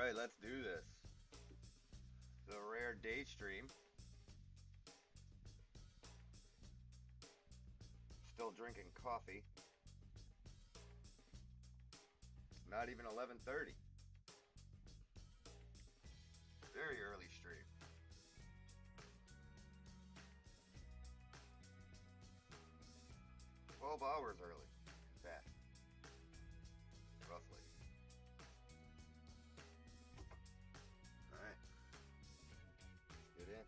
Alright, let's do this. The rare day stream. Still drinking coffee. Not even 11:30. Very early stream. "12 hours early, in fact. Roughly. Alright. Get in.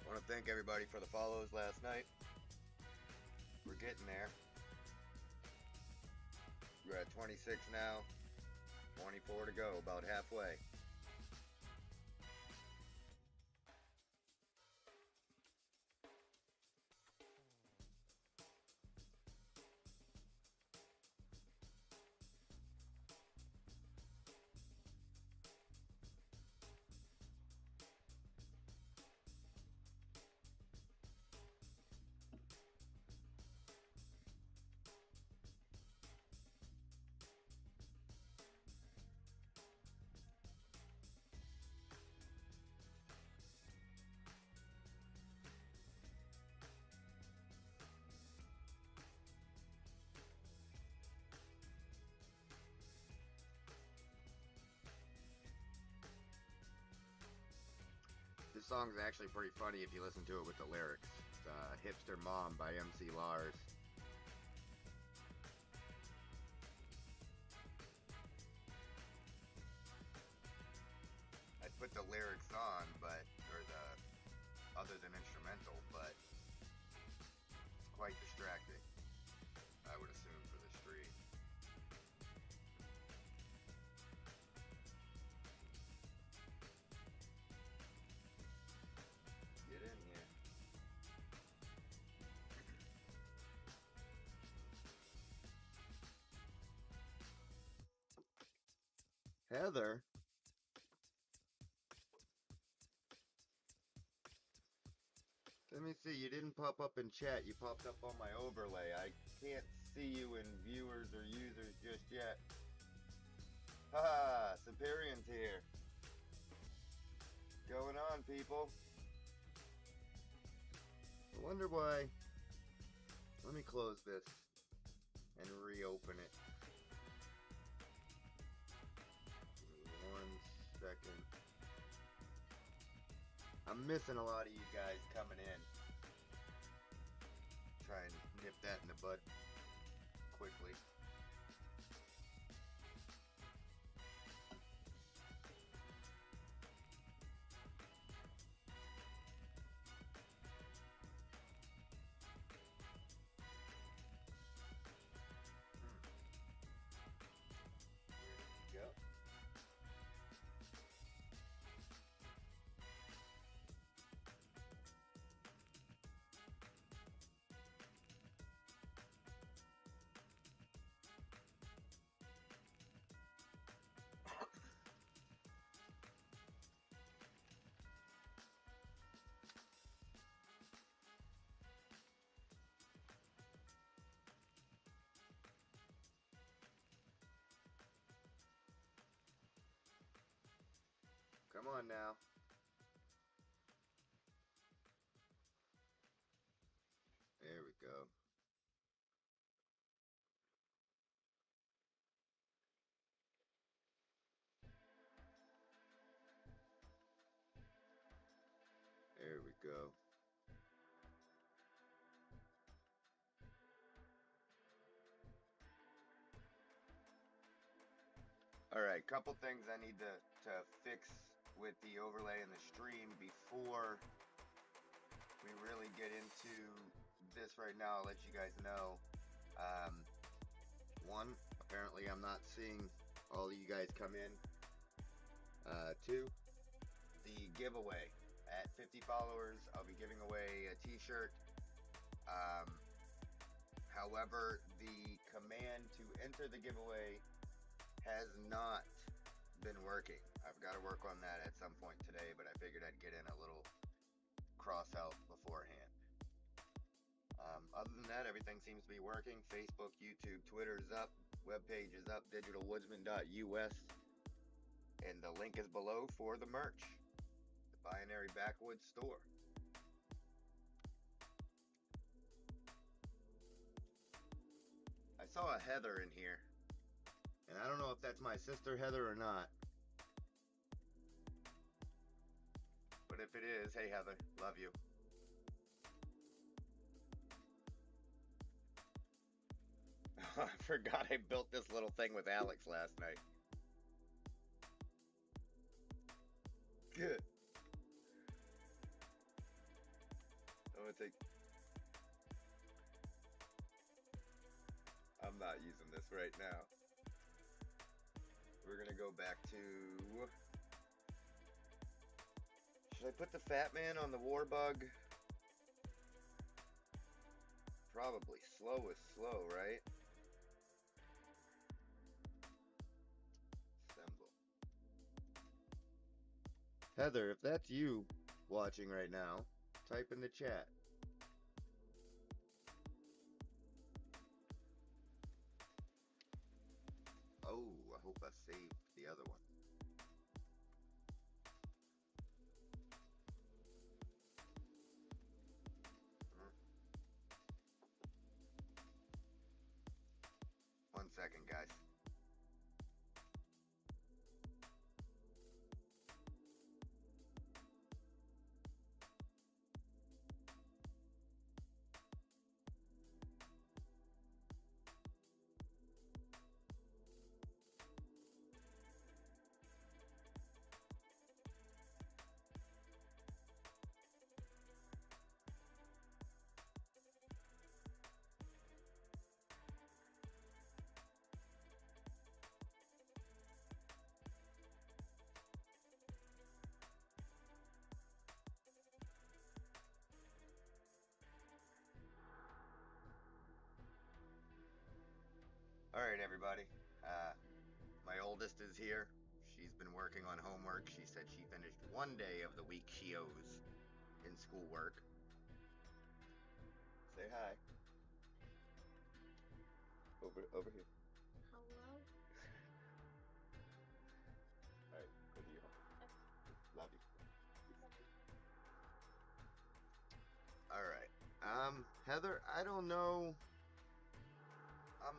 I want to thank everybody for the follows last night. We're getting there. We're at 26 now. 24 to go, about halfway. This song's actually pretty funny if you listen to it with the lyrics. It's Hipster Mom by MC Lars. I put the lyrics on, other than instrumental, but it's quite distracting, I would assume, for the stream. Get in here. Heather? Let me see, you didn't pop up in chat, you popped up on my overlay. I can't see you in viewers or users just yet. Haha, Superior's here. Going on, people? I wonder why. Let me close this and reopen it. Give me 1 second. I'm missing a lot of you guys coming in. Try and nip that in the bud quickly. There we go. Come on now. There we go. There we go. Alright, couple things I need to fix with the overlay and the stream before we really get into this right now. I'll let you guys know. One, apparently I'm not seeing all of you guys come in. Two, the giveaway. At 50 followers, I'll be giving away a t-shirt. However, the command to enter the giveaway has not been working. I've got to work on that at some point today, but I figured I'd get in a little cross out beforehand. Other than that, everything seems to be working. Facebook, YouTube, Twitter is up. Webpage is up, digitalwoodsman.us. And the link is below for the merch. The Binary Backwoods store. I saw a Heather in here. And I don't know if that's my sister Heather or not. But if it is, hey Heather, love you. I forgot I built this little thing with Alex last night. Good. I'm gonna take. I'm not using this right now. We're gonna go back to. Should I put the Fat Man on the War Bug? Probably. Slow is slow, right? Assemble. Heather, if that's you watching right now, type in the chat. Oh, I hope I saved the other one. One second, guys. Alright, everybody. My oldest is here. She's been working on homework. She said she finished one day of the week she owes in schoolwork. Say hi. Over here. Hello? Alright, go to your home. Love you. Alright. Heather, I don't know.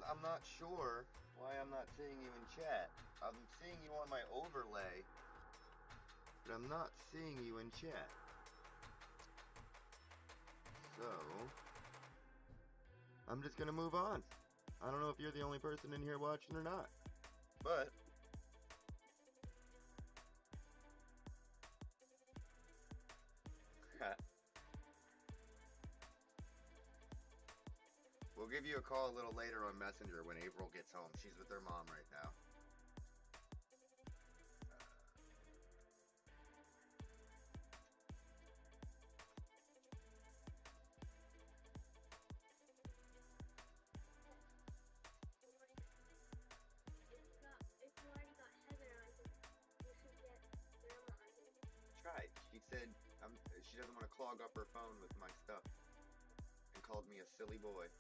I'm not sure why I'm not seeing you in chat. I'm seeing you on my overlay, but I'm not seeing you in chat. So, I'm just gonna move on. I don't know if you're the only person in here watching or not, but we'll give you a call a little later on Messenger when April gets home. She's with her mom right now. If you already got Heather on here, you should get Grandma on here. Tried. She said she doesn't want to clog up her phone with my stuff and called me a silly boy.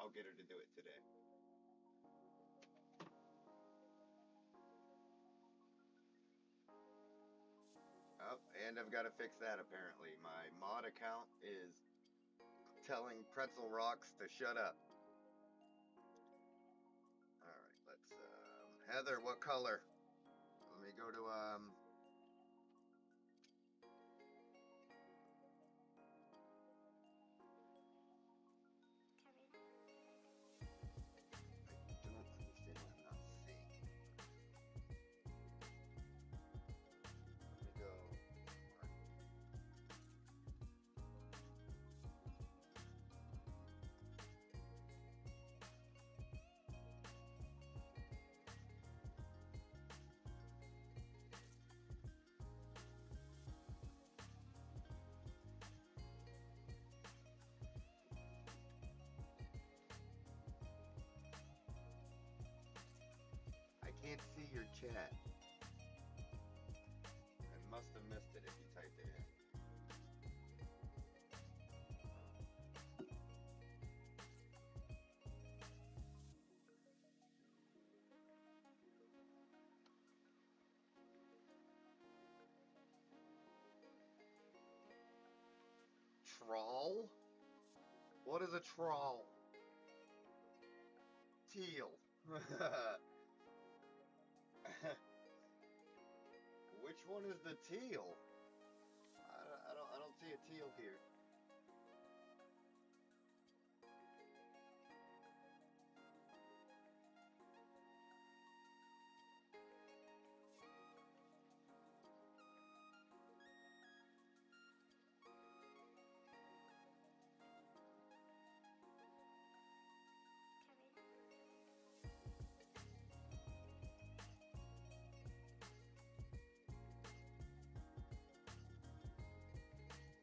I'll get her to do it today. Oh, and I've got to fix that apparently. My mod account is telling Pretzel Rocks to shut up. Alright, let's Heather, what color? Let me go to I don't understand why I'm not seeing. Let me go. I can't see your chat. must have missed it if you typed it in. Trawl? What is a trawl? Teal. Which one is the teal? I don't see a teal here.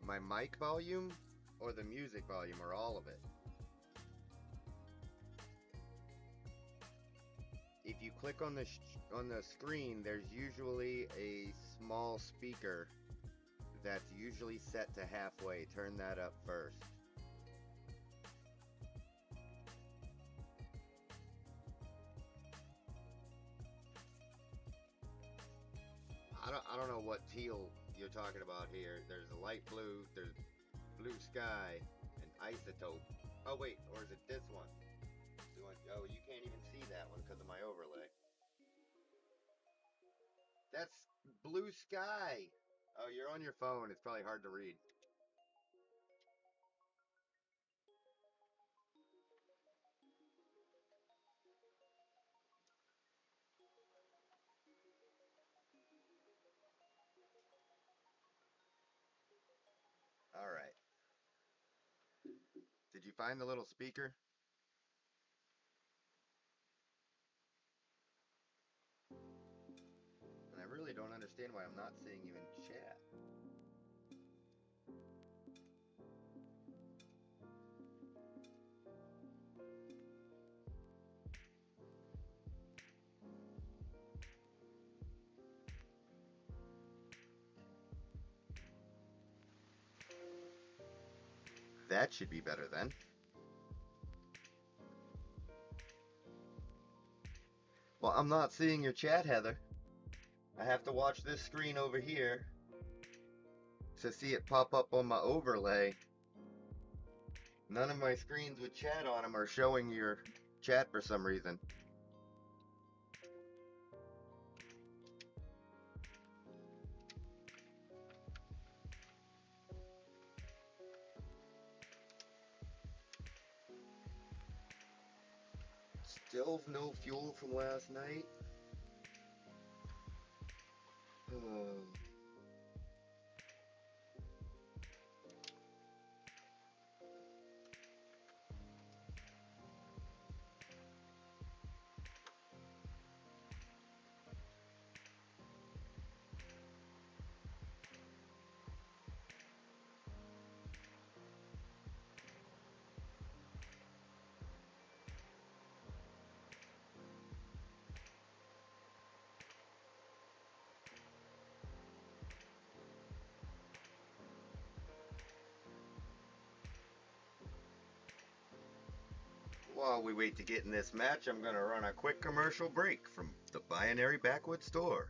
My mic volume or the music volume or all of it? If you click on the screen, there's usually a small speaker that's usually set to halfway. Turn that up first. I don't know what teal you're talking about here. There's a light blue, there's blue sky, and isotope. Oh wait, or is it this one? Oh, you can't even see that one because of my overlay. That's blue sky. Oh, you're on your phone. It's probably hard to read. All right. Did you find the little speaker? And I really don't understand why I'm not seeing you in chat. That should be better then. Well, I'm not seeing your chat, Heather. I have to watch this screen over here to see it pop up on my overlay. None of my screens with chat on them are showing your chat for some reason. Still no fuel from last night. While we wait to get in this match, I'm going to run a quick commercial break from the Binary Backwoods store.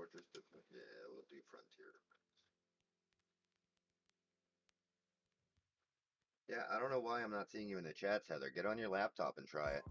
Fortress Defense. Yeah, we'll do Frontier. Yeah, I don't know why I'm not seeing you in the chats, Heather. Get on your laptop and try it.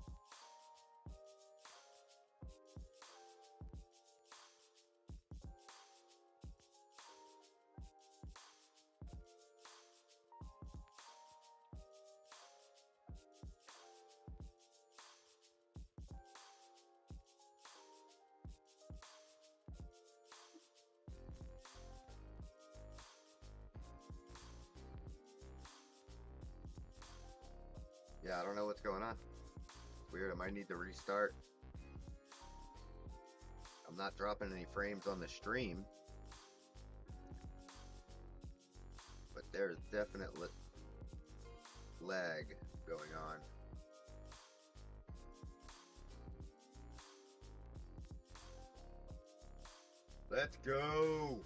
Yeah, I don't know what's going on. It's weird. I might need to restart. I'm not dropping any frames on the stream, but there's definite lag going on. Let's go!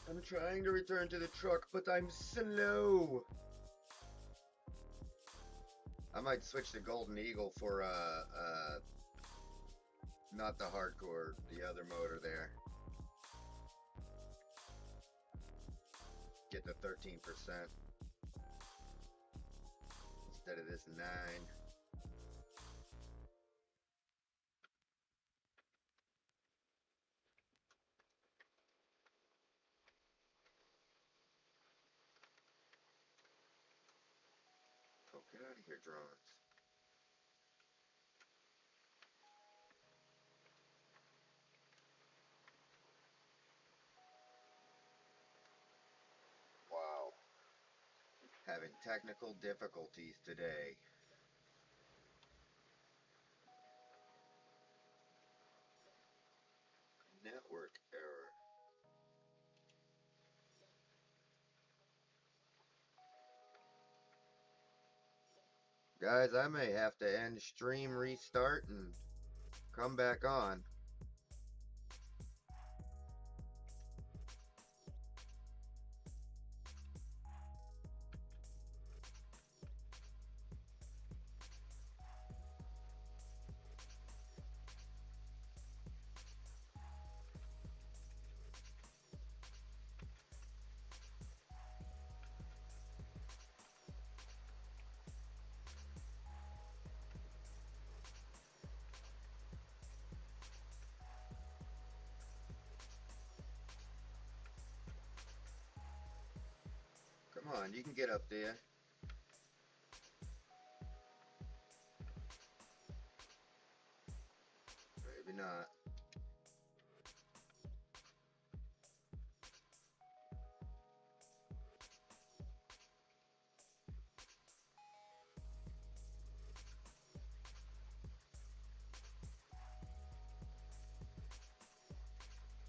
I'm trying to return to the truck, but I'm slow. I might switch to Golden Eagle for not the hardcore, the other motor there. Get the 13% instead of this 9. Oh, get out of here, drones. Wow. Having technical difficulties today. Network error. Guys, I may have to end stream, restart, and come back on. Come on, you can get up there. Maybe not.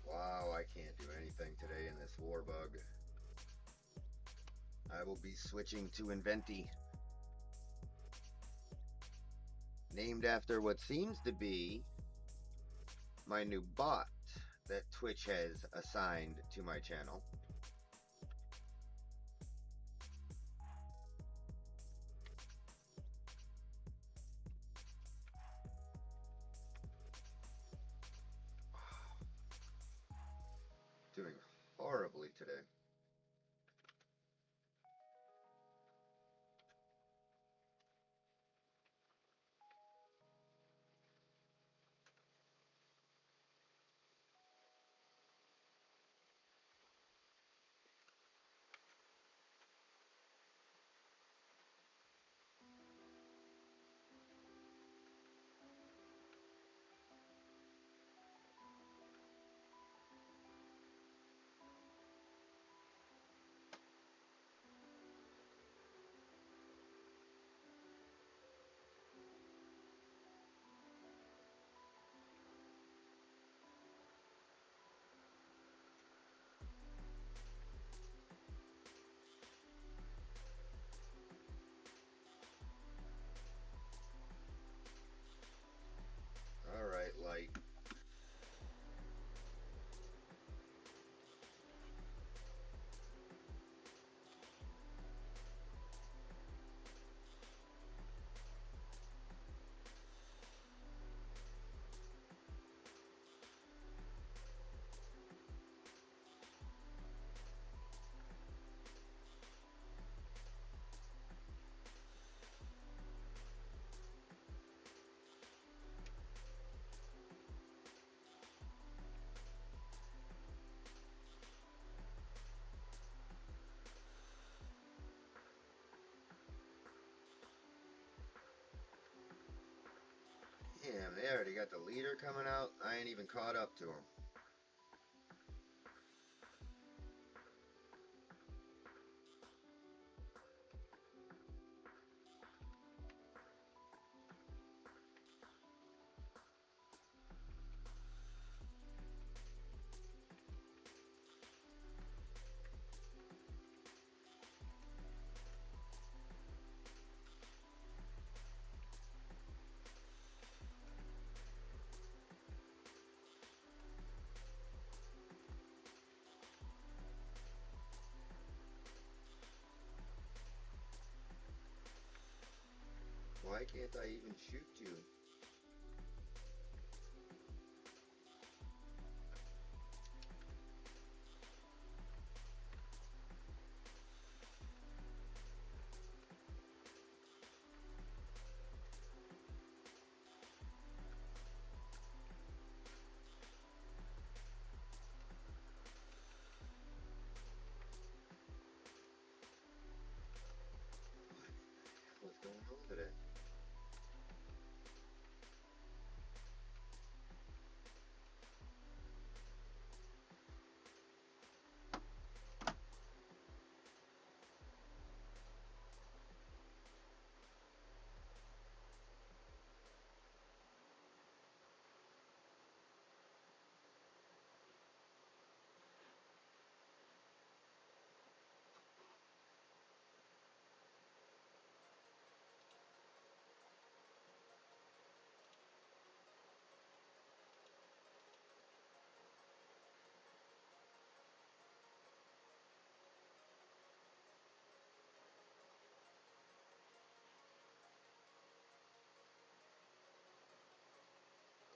Wow, I can't do anything today in this war bug. I will be switching to Inventi. named after what seems to be my new bot that Twitch has assigned to my channel. Doing horribly today. All right, light. Damn, they already got the leader coming out. I ain't even caught up to him. Why can't I even shoot you? What's going on today?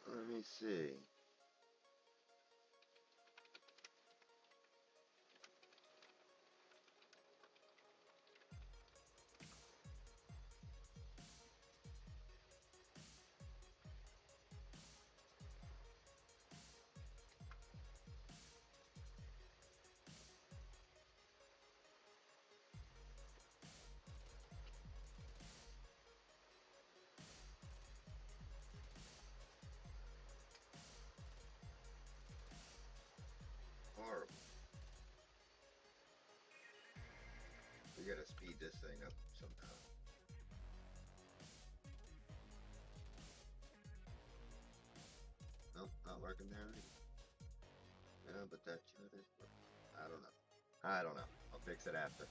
Let me see. Horrible. We gotta speed this thing up somehow. Nope, not working there. Yeah, but that should is. I don't know. I don't know. I'll fix it after.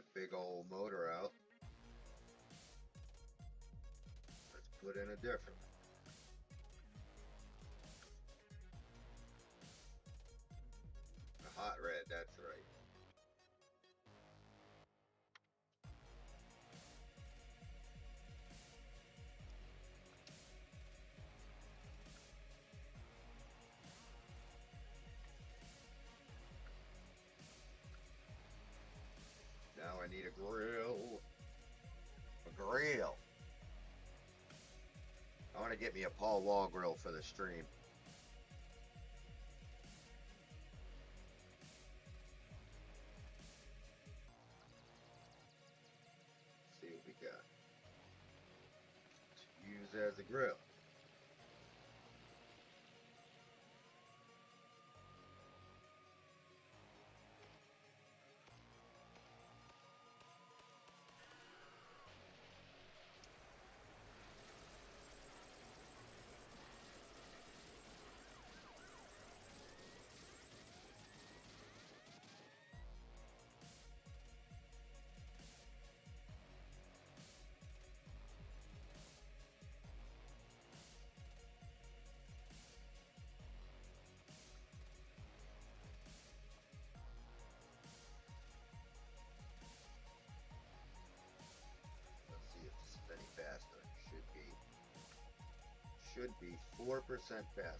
that big old motor out. Let's put in a different. A hot red, that's right. Now I need a grill. A grill. I want to get me a Paul Wall grill for the stream. See what we got to use as a grill. Any faster. Should be 4% faster.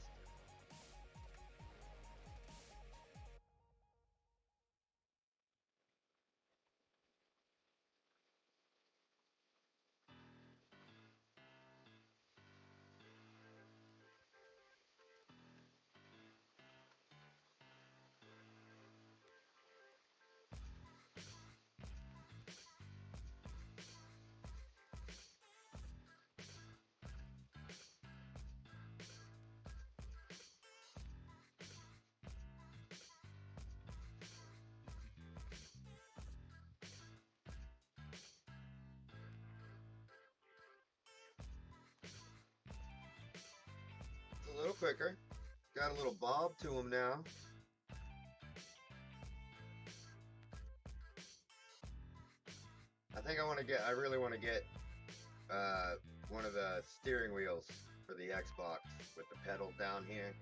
A little quicker. Got a little bob to him now. I really want to get one of the steering wheels for the Xbox with the pedals down here.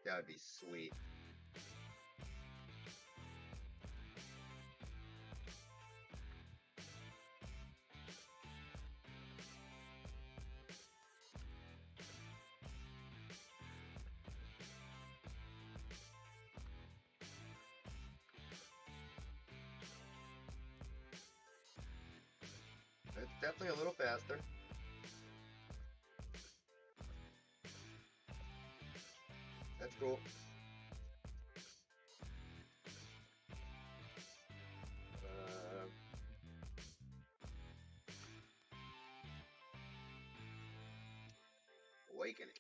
That would be sweet. It's definitely a little faster. That's cool. Awakening.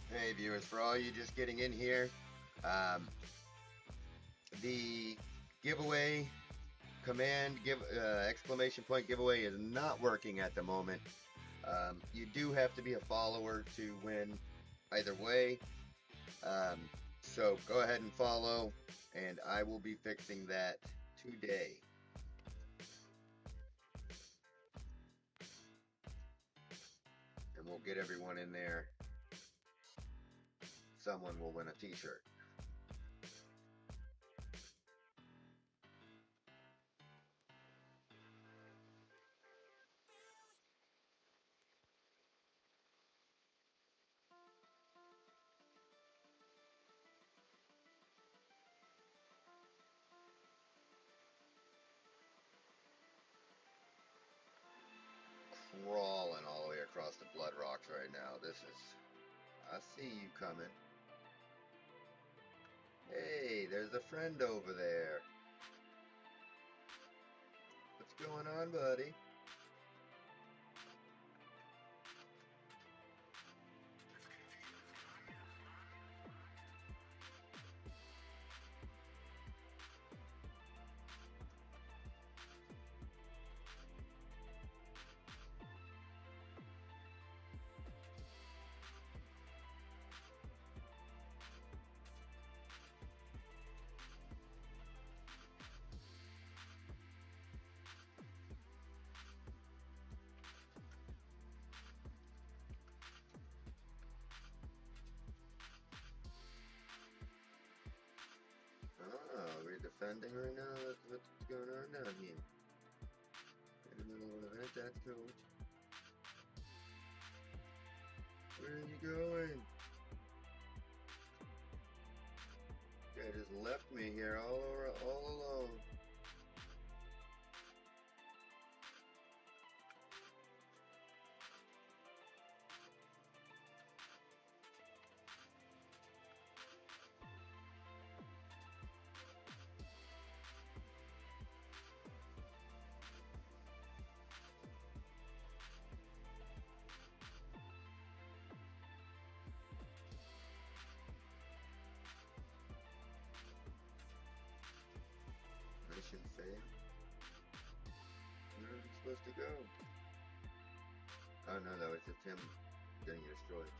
Hey viewers, for all you just getting in here, the giveaway exclamation point giveaway is not working at the moment. You do have to be a follower to win either way. So go ahead and follow, and I will be fixing that today. And we'll get everyone in there. Someone will win a t-shirt. Nemesis. I see you coming. Hey, there's a friend over there. What's going on, buddy? Oh, we're defending right now? That's what's going on down here. In the middle of an event, that's cool. Where are you going? Guy just left me here all alone. Mission failed. Where are we supposed to go? Oh no, that was just him getting destroyed.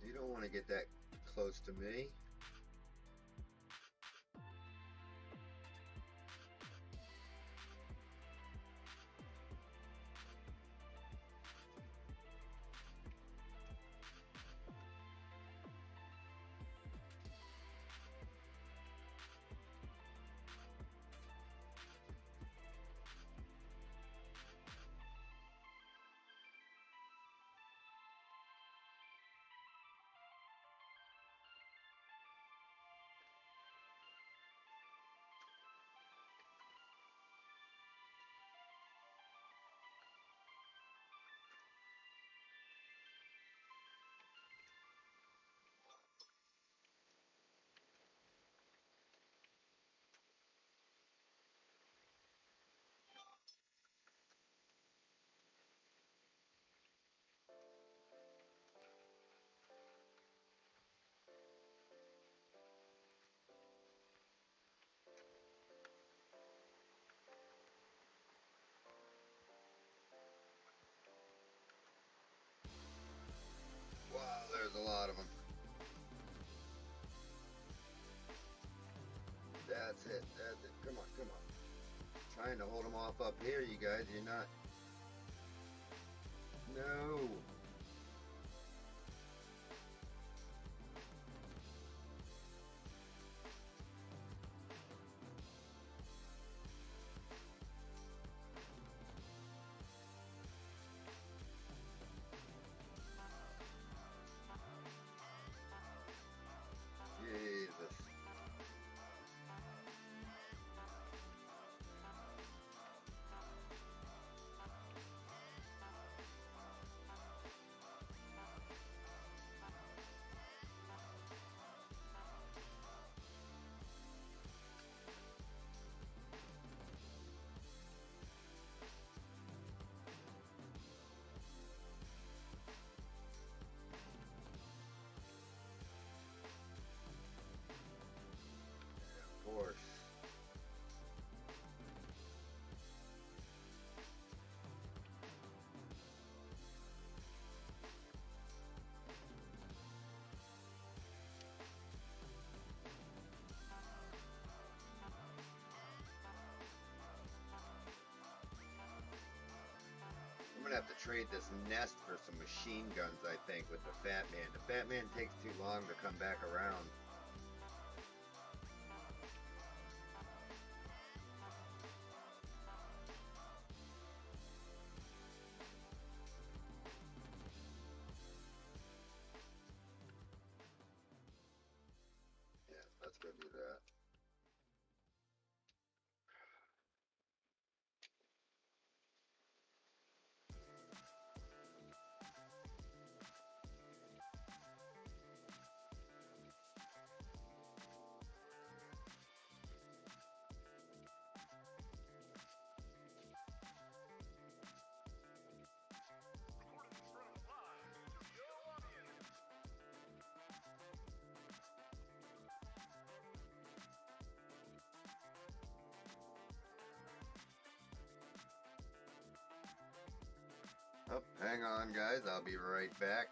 You don't want to get that close to me. Wow, there's a lot of them. That's it. That's it. Come on, come on. Trying to hold them off up here, you guys. You're not. No. Jesus. have to trade this nest for some machine guns, I think, with the Fat Man. The Fat Man takes too long to come back around. Yeah, let's go do that. Oh, hang on, guys. I'll be right back.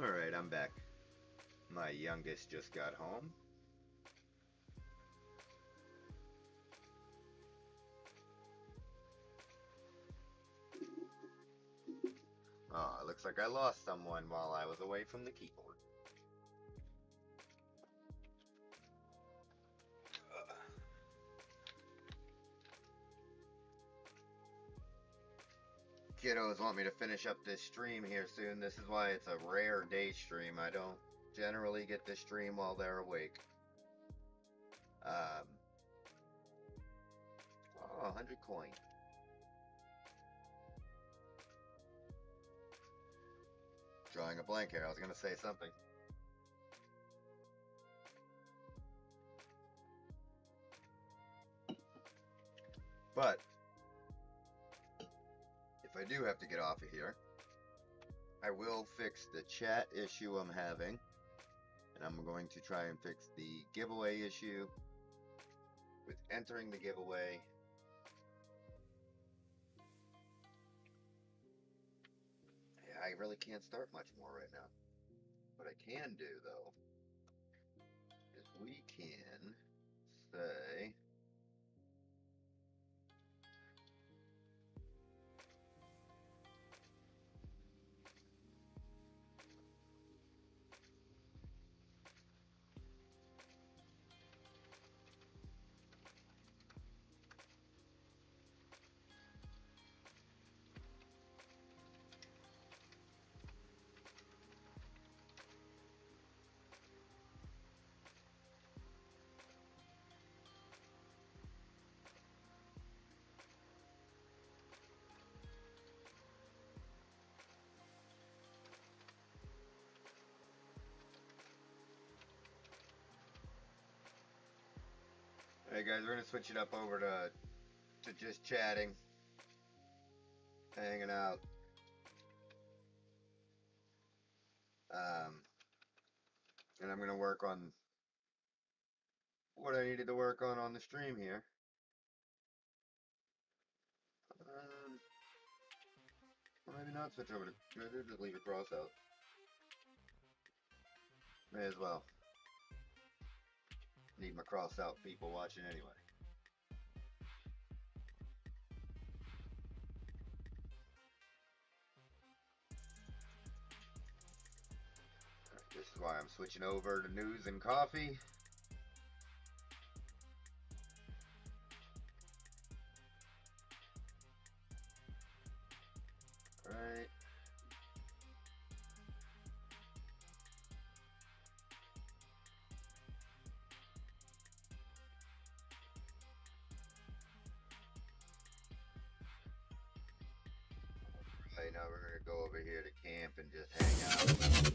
Alright, I'm back. My youngest just got home. Oh, it looks like I lost someone while I was away from the keyboard. Kiddos want me to finish up this stream here soon. This is why it's a rare day stream. I don't generally get to stream while they're awake. Oh, 100 coin. Drawing a blank here. I was going to say something. But if I do have to get off of here, I will fix the chat issue I'm having. And I'm going to try and fix the giveaway issue with entering the giveaway. Yeah, I really can't start much more right now. What I can do, though, is we can say... Hey guys, we're gonna switch it up over to just chatting, hanging out. And I'm gonna work on what I needed to work on the stream here. Or maybe not switch over to just leave it cross out. May as well. Need my cross out people watching anyway. This is why I'm switching over to news and coffee. Alright. Right, now we're gonna go over here to camp and just hang out.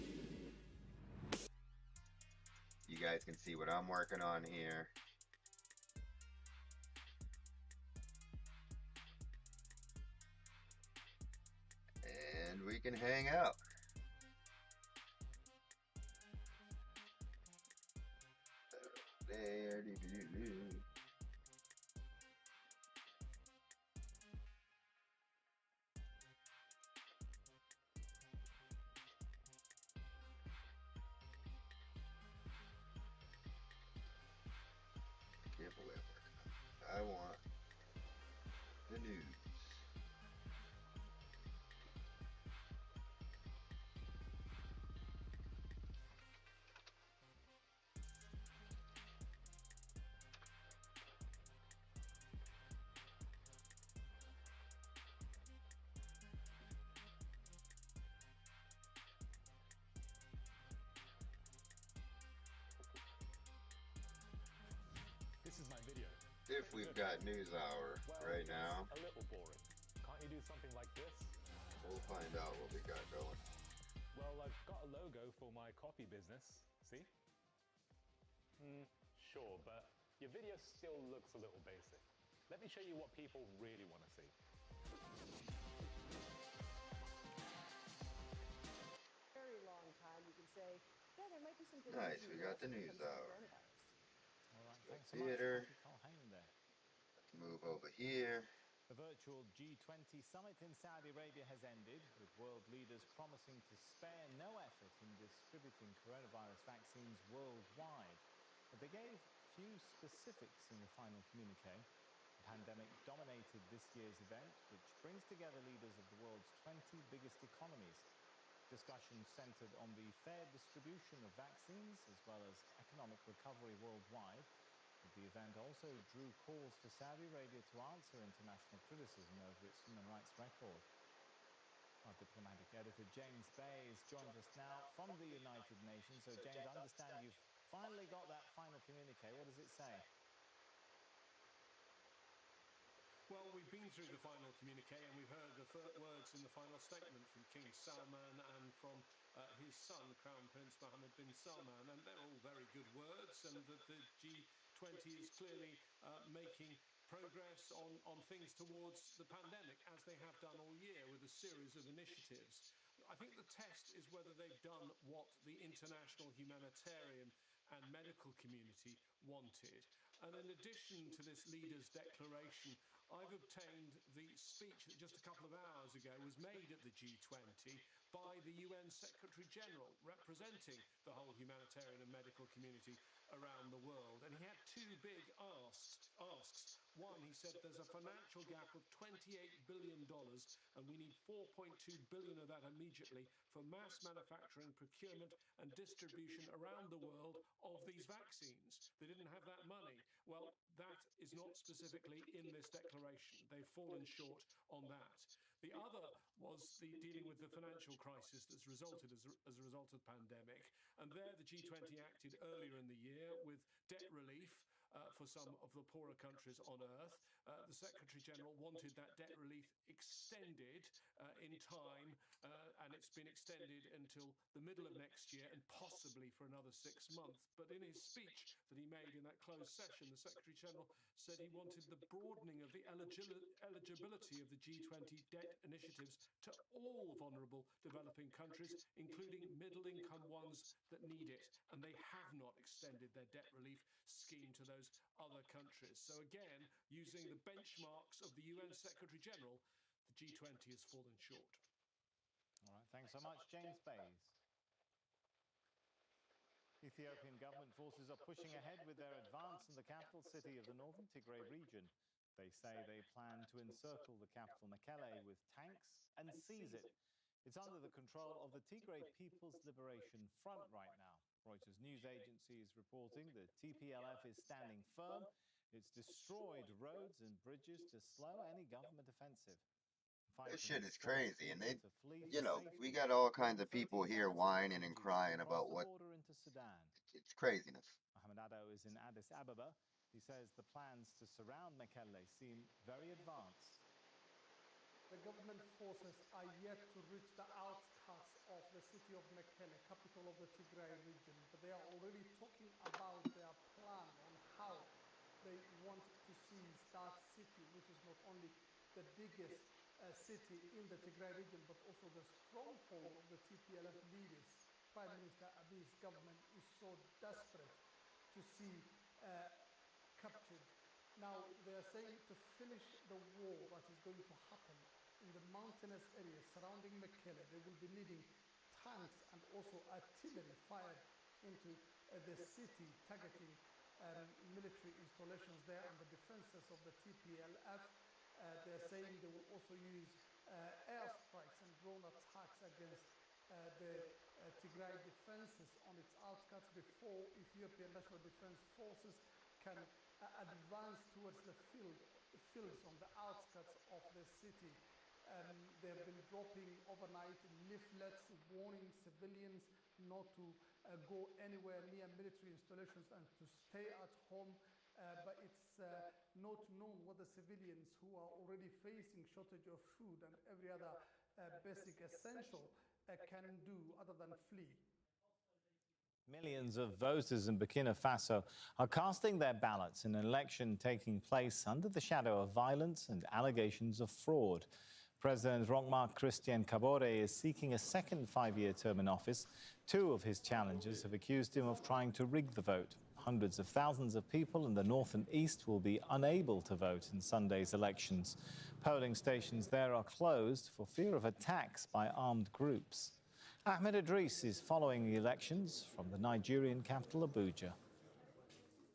You guys can see what I'm working on here. And we can hang out. There, giveaway working. I want the news. This is my video. If we've got news hour right now, a little boring. Can't you do something like this? we'll find out what we got going. Well, I've got a logo for my coffee business. See? Sure, but your video still looks a little basic. Let me show you what people really want to see. Very long time, you can say, yeah, there might be some good Nice, news we in got the when it news comes to hour. coronavirus. All right, Got thanks so much. theater. I'll hang there. Let's move over here. The virtual G20 summit in Saudi Arabia has ended, with world leaders promising to spare no effort in distributing coronavirus vaccines worldwide. But they gave few specifics in the final communique. The pandemic dominated this year's event, which brings together leaders of the world's 20 biggest economies. Discussions centered on the fair distribution of vaccines as well as economic recovery worldwide. But the event also drew calls for Saudi Arabia to answer international criticism over its human rights record. Our diplomatic editor James Bays joins us now from the United Nations. So James, I understand you've finally got that final communique. What does it say? Well, we've been through the final communique and we've heard the words in the final statement from King Salman and from his son, Crown Prince Mohammed bin Salman, and they're all very good words, and that the G20 is clearly making progress on things towards the pandemic, as they have done all year with a series of initiatives. I think the test is whether they've done what the international humanitarian and medical community wanted. And in addition to this leaders' declaration, I've obtained the speech that just a couple of hours ago was made at the G20 by the UN Secretary General, representing the whole humanitarian and medical community around the world. And he had two big asks. One, he said there's a financial gap of $28 billion and we need $4.2 billion of that immediately for mass manufacturing, procurement and distribution around the world of these vaccines. They didn't have that money. Well, that is not specifically in this declaration. They've fallen short on that. The other was dealing with the financial crisis that's resulted as a result of the pandemic. And there the G20 acted earlier in the year with debt relief for some of the poorer countries on earth. The Secretary General wanted that debt relief extended in time, and it's been extended until the middle of next year and possibly for another 6 months. But in his speech that he made in that closed session, the Secretary General said he wanted the broadening of the eligibility of the G20 debt initiatives to all vulnerable developing countries, including middle-income ones that need it. And they have not extended their debt relief scheme to those other countries. So again, using the benchmarks of the UN Secretary General, the G20 has fallen short. All right, thanks so much, James Bays. Ethiopian government forces are pushing ahead with their advance in the capital city of the northern Tigray region. They say they plan to encircle the capital Mekelle with tanks and seize it. It's under the control of the Tigray People's Liberation Front right now. Reuters news agency is reporting the TPLF is standing firm. It's destroyed roads and bridges to slow any government offensive. This shit is crazy, and they, we got all kinds of people here whining and crying about what. It's craziness. Mohamed Addo is in Addis Ababa. He says the plans to surround Mekelle seem very advanced. The government forces are yet to reach the outskirts of the city of Mekelle, capital of the Tigray region, but they are already talking about their plan on how they want to seize that city, which is not only the biggest city in the Tigray region, but also the stronghold of the TPLF leaders. Prime Minister Abiy's government is so desperate to see captured. Now, they are saying to finish the war that is going to happen in the mountainous areas surrounding Mekelle, they will be needing tanks and also artillery fired into the city, targeting military installations there and the defenses of the TPLF. They're saying they will also use airstrikes and drone attacks against the Tigray defenses on its outskirts before Ethiopian National Defense Forces can advance towards the fields on the outskirts of the city. They have been dropping overnight leaflets warning civilians not to go anywhere near military installations and to stay at home. But it's not known what the civilians who are already facing shortage of food and every other basic essential can do other than flee. Millions of voters in Burkina Faso are casting their ballots in an election taking place under the shadow of violence and allegations of fraud. President Roch-Marc Christian Kabore is seeking a second 5-year term in office. Two of his challengers have accused him of trying to rig the vote. Hundreds of thousands of people in the north and east will be unable to vote in Sunday's elections. Polling stations there are closed for fear of attacks by armed groups. Ahmed Idris is following the elections from the Nigerian capital, Abuja.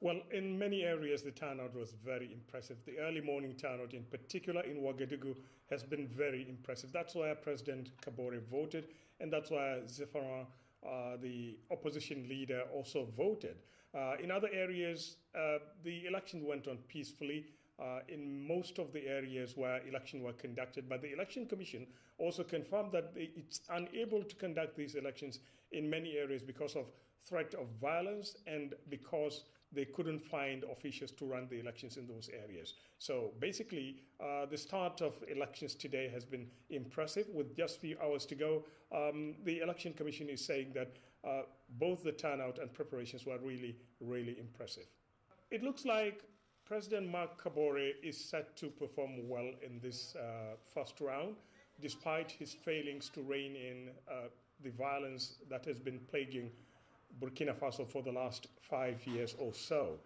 Well, in many areas, the turnout was very impressive. The early morning turnout, in particular in Ouagadougou, has been very impressive. That's why President Kabore voted, and that's why Zefara, the opposition leader, also voted. In other areas, the election went on peacefully. In most of the areas where elections were conducted, but the Election Commission also confirmed that it's unable to conduct these elections in many areas because of threat of violence and because they couldn't find officials to run the elections in those areas. So basically, the start of elections today has been impressive. With just a few hours to go, the Election Commission is saying that both the turnout and preparations were really, really impressive. It looks like President Mark Kabore is set to perform well in this first round, despite his failings to rein in the violence that has been plaguing Burkina Faso for the last 5 years or so.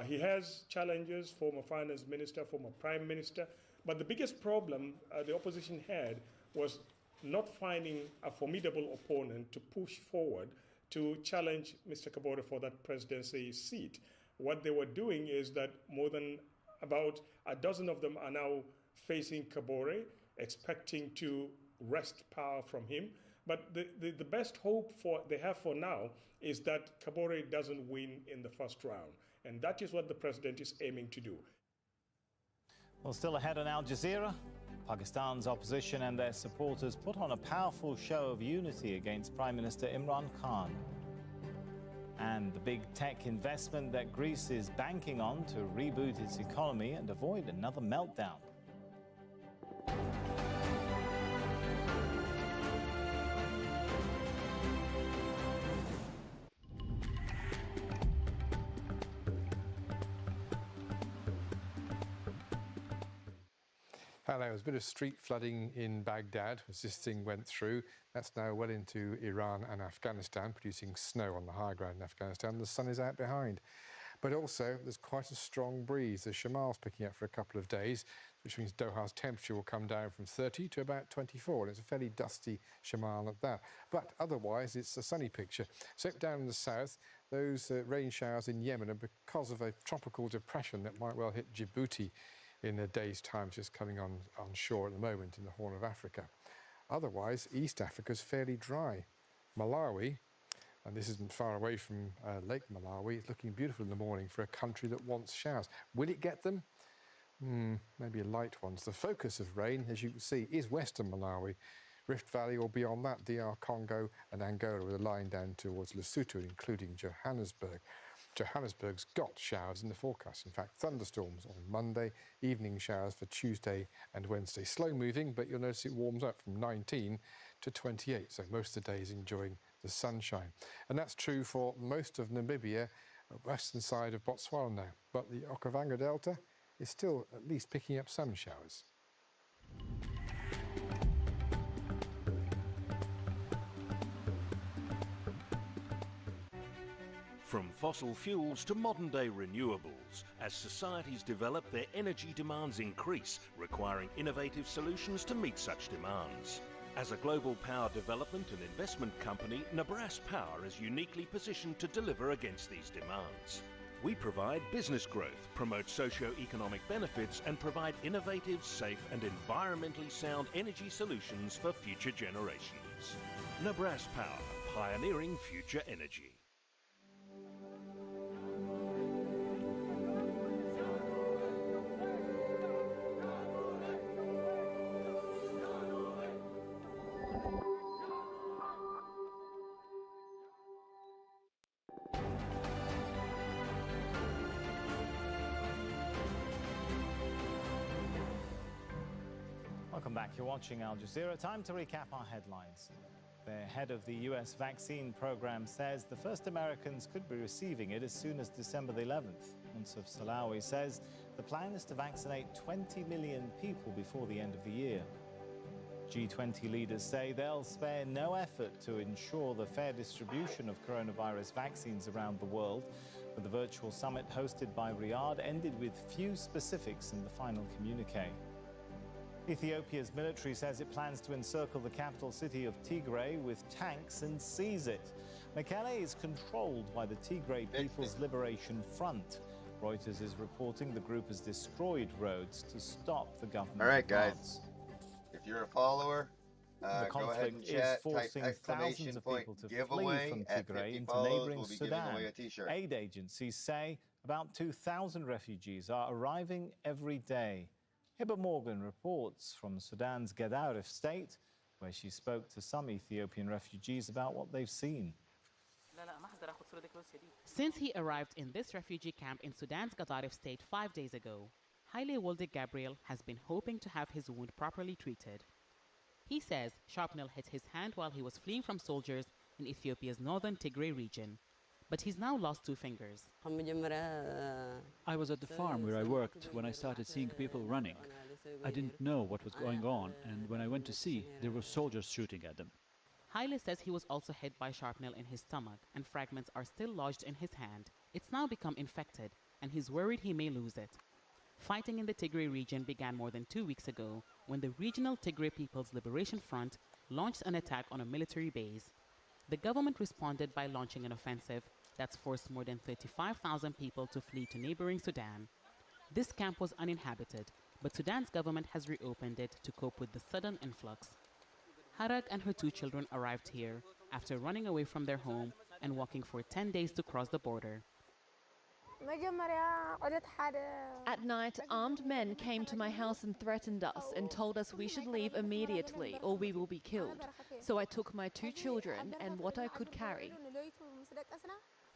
He has challenges, former finance minister, former prime minister, but the biggest problem the opposition had was not finding a formidable opponent to push forward to challenge Mr. Kabore for that presidency seat. What they were doing is that more than about a dozen of them are now facing Kabore, expecting to wrest power from him. But the best hope they have for now is that Kabore doesn't win in the first round. And that is what the president is aiming to do. Well, still ahead on Al Jazeera, Pakistan's opposition and their supporters put on a powerful show of unity against Prime Minister Imran Khan. And the big tech investment that Greece is banking on to reboot its economy and avoid another meltdown. Hello, there was a bit of street flooding in Baghdad as this thing went through. That's now well into Iran and Afghanistan, producing snow on the high ground in Afghanistan. The sun is out behind. But also, there's quite a strong breeze. The shamal's picking up for a couple of days, which means Doha's temperature will come down from 30 to about 24. And it's a fairly dusty shamal at that. But otherwise, it's a sunny picture. So down in the south, those rain showers in Yemen are because of a tropical depression that might well hit Djibouti in a day's time, just coming on shore at the moment in the Horn of Africa. Otherwise, East Africa's fairly dry. Malawi, and this isn't far away from Lake Malawi, is looking beautiful in the morning for a country that wants showers. Will it get them? Maybe light ones. The focus of rain, as you can see, is western Malawi. Rift Valley or beyond that, DR Congo and Angola with a line down towards Lesotho, including Johannesburg. Johannesburg's got showers in the forecast. In fact, thunderstorms on Monday, evening showers for Tuesday and Wednesday. Slow moving, but you'll notice it warms up from 19 to 28, so most of the day is enjoying the sunshine. And that's true for most of Namibia, western side of Botswana now. But the Okavango Delta is still at least picking up some showers. From fossil fuels to modern-day renewables, as societies develop, their energy demands increase, requiring innovative solutions to meet such demands. As a global power development and investment company, Nabras Power is uniquely positioned to deliver against these demands. We provide business growth, promote socio-economic benefits, and provide innovative, safe, and environmentally sound energy solutions for future generations. Nabras Power, pioneering future energy. Welcome back. You're watching Al Jazeera. Time to recap our headlines. The head of the US vaccine program says the first Americans could be receiving it as soon as December the 11th. Mansur Salawi says the plan is to vaccinate 20 million people before the end of the year. G20 leaders say they'll spare no effort to ensure the fair distribution of coronavirus vaccines around the world. But the virtual summit hosted by Riyadh ended with few specifics in the final communiqué. Ethiopia's military says it plans to encircle the capital city of Tigray with tanks and seize it. Mekelle is controlled by the Tigray People's Liberation Front. Reuters is reporting the group has destroyed roads to stop the government. All right, advance. guys. If you're a follower, The go ahead conflict and is chat, forcing type thousands of exclamation people to point flee giveaway from at Tigray 50 into follows. neighboring We'll be giving Sudan. away a t-shirt. Aid agencies say about 2,000 refugees are arriving every day. Hiba Morgan reports from Sudan's Gadaref state, where she spoke to some Ethiopian refugees about what they've seen. Since he arrived in this refugee camp in Sudan's Gadaref state 5 days ago, Haile Wolde Gabriel has been hoping to have his wound properly treated. He says shrapnel hit his hand while he was fleeing from soldiers in Ethiopia's northern Tigray region, but he's now lost 2 fingers. I was at the farm where I worked when I started seeing people running. I didn't know what was going on, and when I went to see, there were soldiers shooting at them. Haile says he was also hit by shrapnel in his stomach, and fragments are still lodged in his hand. It's now become infected, and he's worried he may lose it. Fighting in the Tigray region began more than 2 weeks ago when the regional Tigray People's Liberation Front launched an attack on a military base. The government responded by launching an offensive that's forced more than 35,000 people to flee to neighboring Sudan. This camp was uninhabited, but Sudan's government has reopened it to cope with the sudden influx. Harag and her 2 children arrived here after running away from their home and walking for 10 days to cross the border. At night, armed men came to my house and threatened us and told us we should leave immediately or we will be killed. So I took my 2 children and what I could carry.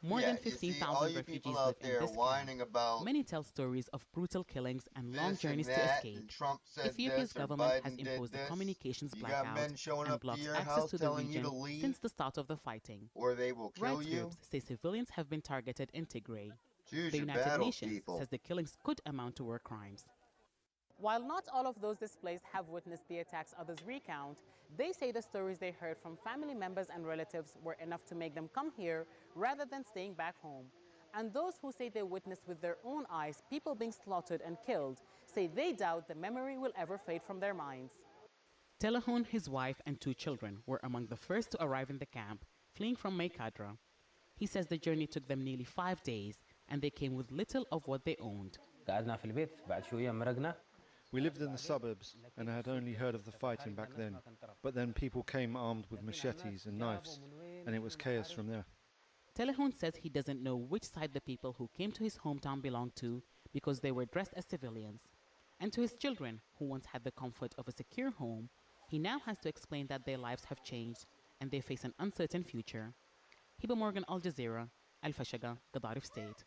More than 15,000 refugees live in this camp. Many tell stories of brutal killings and long journeys to escape. Ethiopia's government has imposed a communications blackout and blocks access to the region since the start of the fighting. Or they will kill Rights you. groups say civilians have been targeted in Tigray. Choose The your United battle, Nations people. says the killings could amount to war crimes. While not all of those displaced have witnessed the attacks others recount, they say the stories they heard from family members and relatives were enough to make them come here rather than staying back home. And those who say they witnessed with their own eyes people being slaughtered and killed say they doubt the memory will ever fade from their minds. Telehon, his wife, and 2 children were among the first to arrive in the camp, fleeing from Meikadra. He says the journey took them nearly 5 days, and they came with little of what they owned. We lived in the suburbs, and I had only heard of the fighting back then. But then people came armed with machetes and knives, and it was chaos from there. Telehon says he doesn't know which side the people who came to his hometown belonged to because they were dressed as civilians. And to his children, who once had the comfort of a secure home, he now has to explain that their lives have changed and they face an uncertain future. Hiba Morgan, Al Jazeera, Al Fashaga, Gadaref State.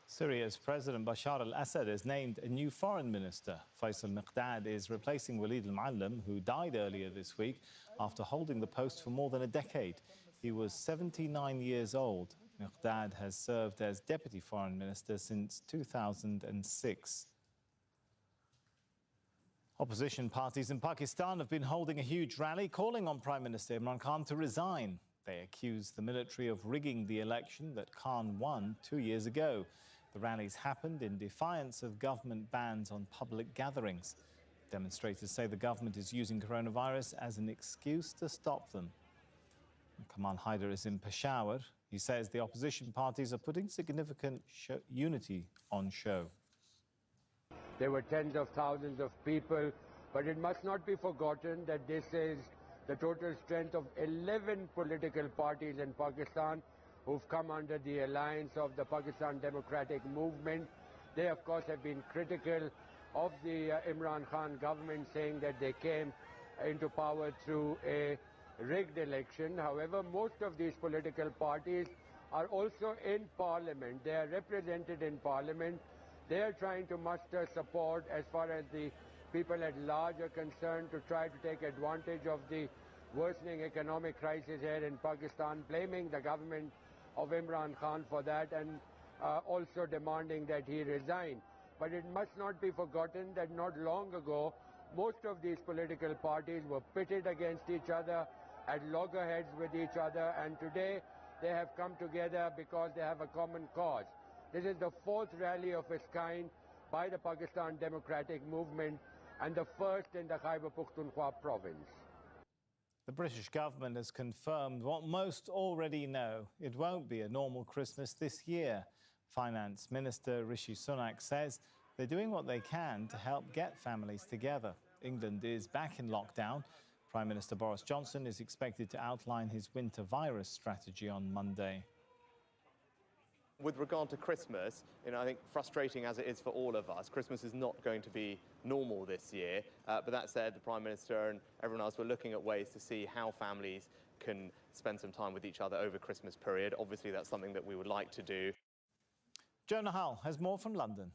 Syria's President Bashar al-Assad has named a new foreign minister. Faisal Miqdad is replacing Walid al-Muallim, who died earlier this week after holding the post for more than a decade. He was 79 years old. Miqdad has served as deputy foreign minister since 2006. Opposition parties in Pakistan have been holding a huge rally calling on Prime Minister Imran Khan to resign. They accuse the military of rigging the election that Khan won 2 years ago. The rallies happened in defiance of government bans on public gatherings. Demonstrators say the government is using coronavirus as an excuse to stop them. Kamal Haider is in Peshawar. He says the opposition parties are putting significant unity on show. There were tens of thousands of people, but it must not be forgotten that this is the total strength of 11 political parties in Pakistan who've come under the alliance of the Pakistan Democratic Movement. They, of course, have been critical of the Imran Khan government, saying that they came into power through a rigged election. However, most of these political parties are also in Parliament. They are represented in Parliament. They are trying to muster support as far as the people at large are concerned to try to take advantage of the worsening economic crisis here in Pakistan, blaming the government of Imran Khan for that and also demanding that he resign. But it must not be forgotten that not long ago Most of these political parties were pitted against each other, at loggerheads with each other, and today they have come together because they have a common cause. This is the 4th rally of its kind by the Pakistan Democratic Movement and the first in the Khyber Pakhtunkhwa province. The British government has confirmed what most already know. It won't be a normal Christmas this year. Finance Minister Rishi Sunak says they're doing what they can to help get families together. England is back in lockdown. Prime Minister Boris Johnson is expected to outline his winter virus strategy on Monday. With regard to Christmas, I think frustrating as it is for all of us, Christmas is not going to be normal this year. But that said, the Prime Minister and everyone else were looking at ways to see how families can spend some time with each other over Christmas period. Obviously, that's something that we would like to do. Jonah Hull has more from London.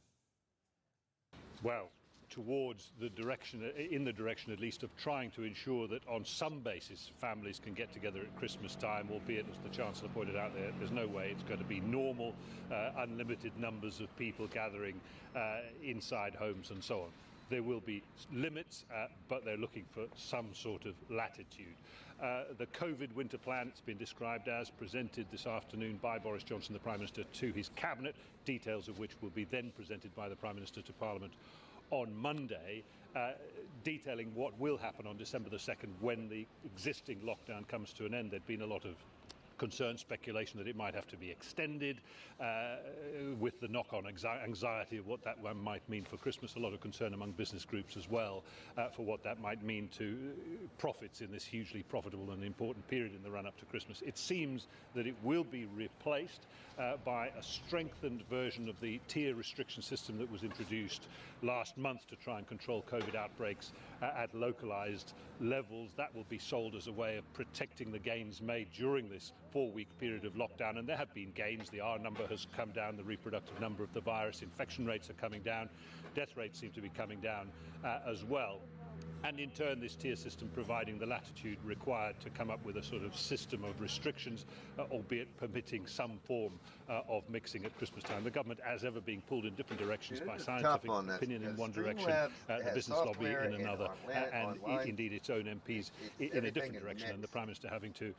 Well, towards the direction, in the direction at least, of trying to ensure that on some basis families can get together at Christmas time, albeit, as the Chancellor pointed out there, there's no way it's going to be normal, unlimited numbers of people gathering inside homes and so on. There will be limits, but they're looking for some sort of latitude. The COVID winter plan, it's been described as, presented this afternoon by Boris Johnson, the Prime Minister, to his Cabinet, details of which will be then presented by the Prime Minister to Parliament on Monday, detailing what will happen on December the 2nd when the existing lockdown comes to an end. There'd been a lot of concern, speculation that it might have to be extended with the knock-on anxiety of what that one might mean for Christmas. A lot of concern among business groups as well for what that might mean to profits in this hugely profitable and important period in the run-up to Christmas. It seems that it will be replaced by a strengthened version of the tier restriction system that was introduced last month to try and control COVID outbreaks at localised levels. That will be sold as a way of protecting the gains made during this 4-week period of lockdown, and there have been gains. The R number has come down, the reproductive number of the virus, infection rates are coming down, death rates seem to be coming down as well. And in turn, this tier system providing the latitude required to come up with a sort of system of restrictions, albeit permitting some form of mixing at Christmas time. The government, as ever, being pulled in different directions by scientific opinion in one direction, the business lobby in another, and indeed its own MPs in a different direction, and the Prime Minister having to,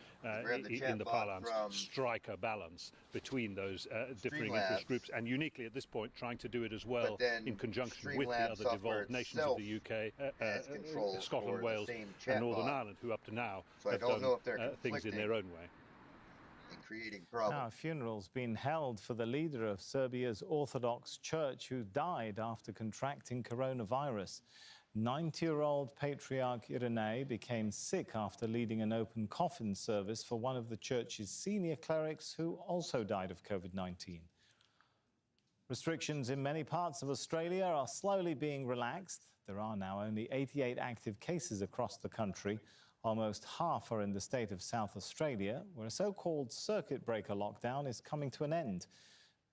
in the parlance, strike a balance between those differing interest groups, and uniquely at this point trying to do it as well in conjunction with the other devolved nations of the UK, Scotland, Wales and Northern Ireland, who up to now have done things in their own way. Now, a funeral's been held for the leader of Serbia's Orthodox Church who died after contracting coronavirus. 90-year-old Patriarch Irenei became sick after leading an open coffin service for one of the church's senior clerics who also died of COVID-19. Restrictions in many parts of Australia are slowly being relaxed. There are now only 88 active cases across the country. Almost half are in the state of South Australia, where a so-called circuit breaker lockdown is coming to an end.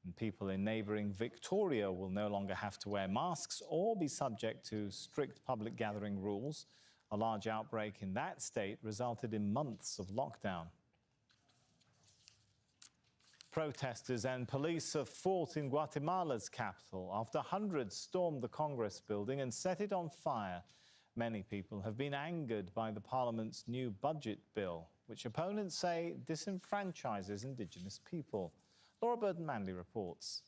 And people in neighbouring Victoria will no longer have to wear masks or be subject to strict public gathering rules. A large outbreak in that state resulted in months of lockdown. Protesters and police have fought in Guatemala's capital after hundreds stormed the Congress building and set it on fire. Many people have been angered by the parliament's new budget bill, which opponents say disenfranchises indigenous people. Laura Burton-Manley reports.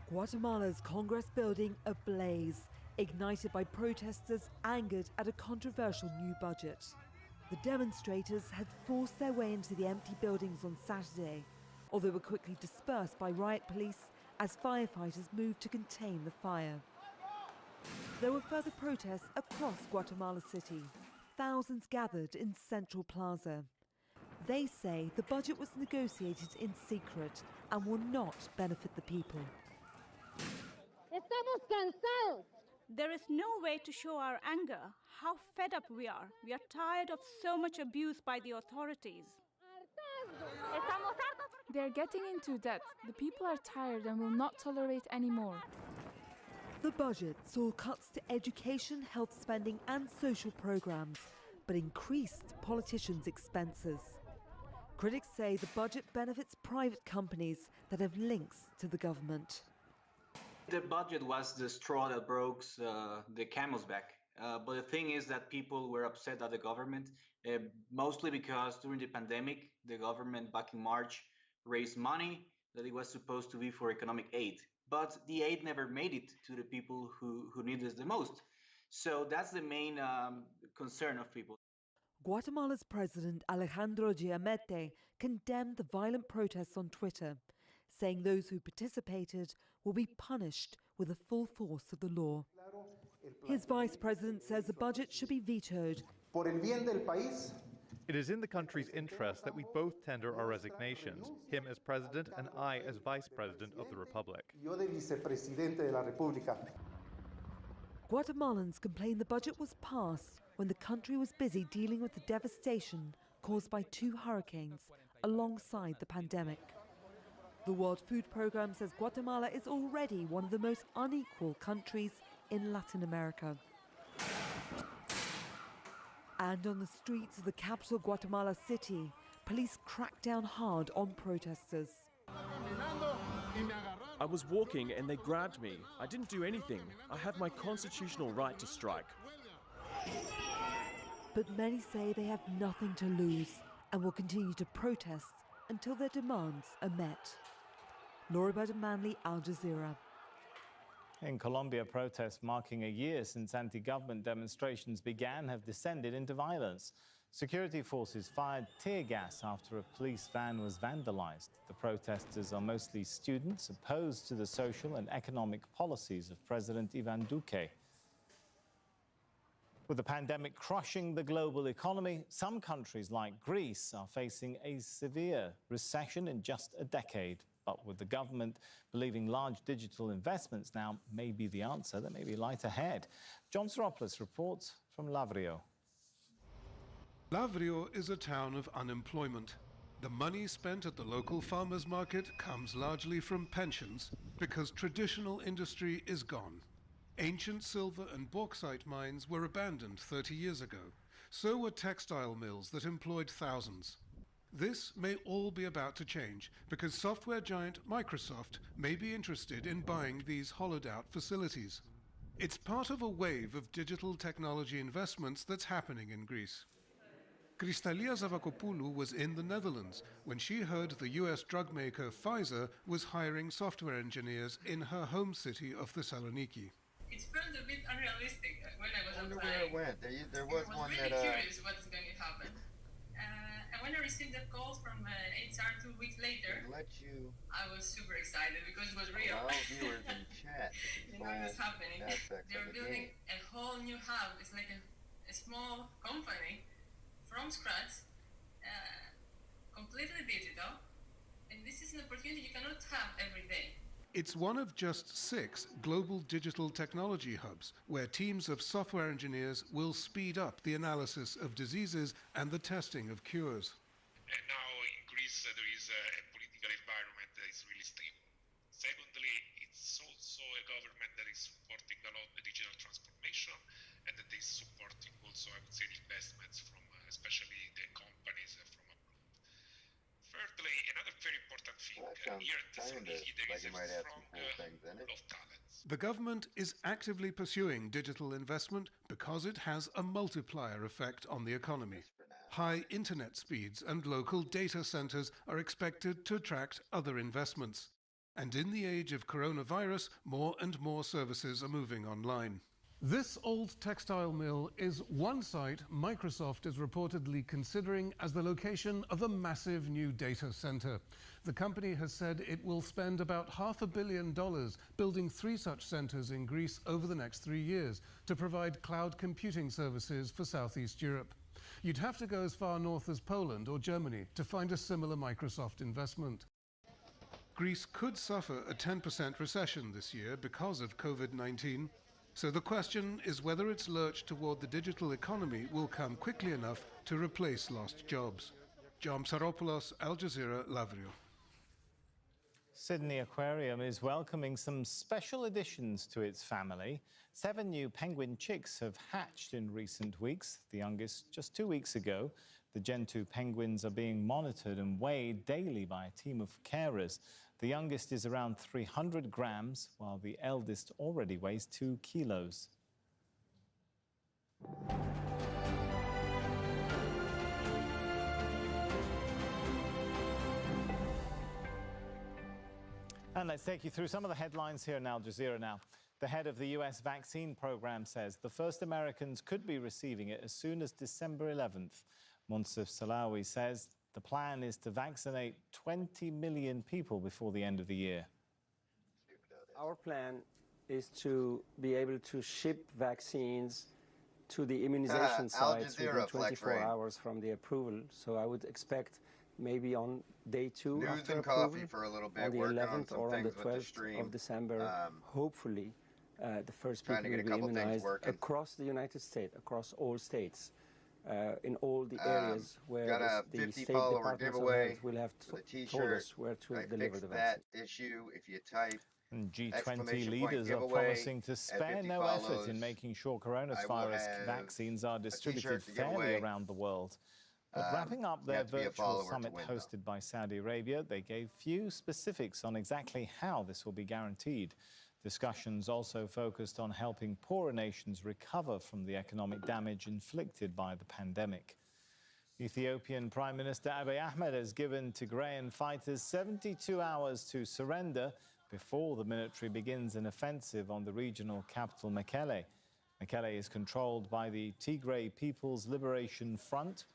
Guatemala's Congress building ablaze, ignited by protesters angered at a controversial new budget. The demonstrators had forced their way into the empty buildings on Saturday, although were quickly dispersed by riot police as firefighters moved to contain the fire. There were further protests across Guatemala City. Thousands gathered in Central Plaza. They say the budget was negotiated in secret and will not benefit the people. Estamos cansados. There is no way to show our anger, how fed up we are. We are tired of so much abuse by the authorities. They're getting into debt. The people are tired and will not tolerate anymore. The budget saw cuts to education, health spending and social programs, but increased politicians' expenses. Critics say the budget benefits private companies that have links to the government. The budget was the straw that broke the camel's back. But the thing is that people were upset at the government, mostly because during the pandemic, the government back in March raised money that it was supposed to be for economic aid. But the aid never made it to the people who need it the most. So that's the main concern of people. Guatemala's President Alejandro Giammattei condemned the violent protests on Twitter, saying those who participated will be punished with the full force of the law. His vice president says the budget should be vetoed. It is in the country's interest that we both tender our resignations, him as president and I as vice president of the republic. Guatemalans complain the budget was passed when the country was busy dealing with the devastation caused by 2 hurricanes alongside the pandemic. The World Food Programme says Guatemala is already one of the most unequal countries in Latin America. And on the streets of the capital Guatemala City, police cracked down hard on protesters. I was walking and they grabbed me. I didn't do anything. I have my constitutional right to strike. But many say they have nothing to lose and will continue to protest until their demands are met. Laura Manley, Al Jazeera. In Colombia, protests marking a year since anti-government demonstrations began have descended into violence. Security forces fired tear gas after a police van was vandalized. The protesters are mostly students opposed to the social and economic policies of President Ivan Duque. With the pandemic crushing the global economy, some countries like Greece are facing a severe recession in just a decade. But with the government believing large digital investments now may be the answer, there may be light ahead. John Soropoulos reports from Lavrio. Lavrio is a town of unemployment. The money spent at the local farmers market comes largely from pensions because traditional industry is gone. Ancient silver and bauxite mines were abandoned 30 years ago. So were textile mills that employed thousands. This may all be about to change because software giant Microsoft may be interested in buying these hollowed-out facilities. It's part of a wave of digital technology investments that's happening in Greece. Kristalia Zavakopoulou was in the Netherlands when she heard the US drug maker Pfizer was hiring software engineers in her home city of Thessaloniki. It felt a bit unrealistic when I was I wonder applying. where it went. There was one really that. Curious what is going to happen. And when I received that call from HR 2 weeks later, I was super excited because it was real. Allow viewers in chat. You know what's happening. They're building a whole new hub. It's like a small company from scratch, completely digital. And this is an opportunity you cannot have every day. It's one of just 6 global digital technology hubs where teams of software engineers will speed up the analysis of diseases and the testing of cures. And now in Greece there is a political environment that is really stable. Secondly, it's also a government that is supporting a lot the digital transformation and that is supporting also, I would say, the investments from especially the companies from abroad. Thirdly, another very important thing, here in Thessaloniki there is a strong pool of talents. The government is actively pursuing digital investment because it has a multiplier effect on the economy. High internet speeds and local data centers are expected to attract other investments. And in the age of coronavirus, more and more services are moving online. This old textile mill is one site Microsoft is reportedly considering as the location of a massive new data center. The company has said it will spend about $500 million building 3 such centers in Greece over the next 3 years to provide cloud computing services for Southeast Europe. You'd have to go as far north as Poland or Germany to find a similar Microsoft investment. Greece could suffer a 10% recession this year because of COVID-19. So the question is whether its lurch toward the digital economy will come quickly enough to replace lost jobs. John Soropoulos, Al Jazeera, Lavrio. Sydney Aquarium is welcoming some special additions to its family. 7 new penguin chicks have hatched in recent weeks, the youngest just 2 weeks ago. The Gen 2 penguins are being monitored and weighed daily by a team of carers. The youngest is around 300 grams, while the eldest already weighs 2 kilos. And let's take you through some of the headlines here in Al Jazeera now. The head of the US vaccine program says the first Americans could be receiving it as soon as December 11th. Munsif Salawi says the plan is to vaccinate 20 million people before the end of the year. Our plan is to be able to ship vaccines to the immunization sites within 24 hours from the approval. So I would expect maybe on day 2 News after and approval, coffee for a little bit, on the working on 11th some or on the things with the 12th stream. of December, hopefully the first Trying people to will get a be couple things immunized working. across the United States, across all states, in all the areas where got a the 50 state follower departments of giveaway health will have with a told t-shirt. us where to I deliver fixed the that vaccine. issue if you type And G20 exclamation point leaders are giveaway promising to at spare 50 no effort follows. in making sure I will coronavirus have vaccines are a distributed t-shirt to give fairly away. around the world. But wrapping up you their have to be a virtual follower to summit win, though. hosted by Saudi Arabia, they gave few specifics on exactly how this will be guaranteed. Discussions also focused on helping poorer nations recover from the economic damage inflicted by the pandemic. Ethiopian Prime Minister Abiy Ahmed has given Tigrayan fighters 72 hours to surrender before the military begins an offensive on the regional capital Mekelle. Mekelle is controlled by the Tigray People's Liberation Front.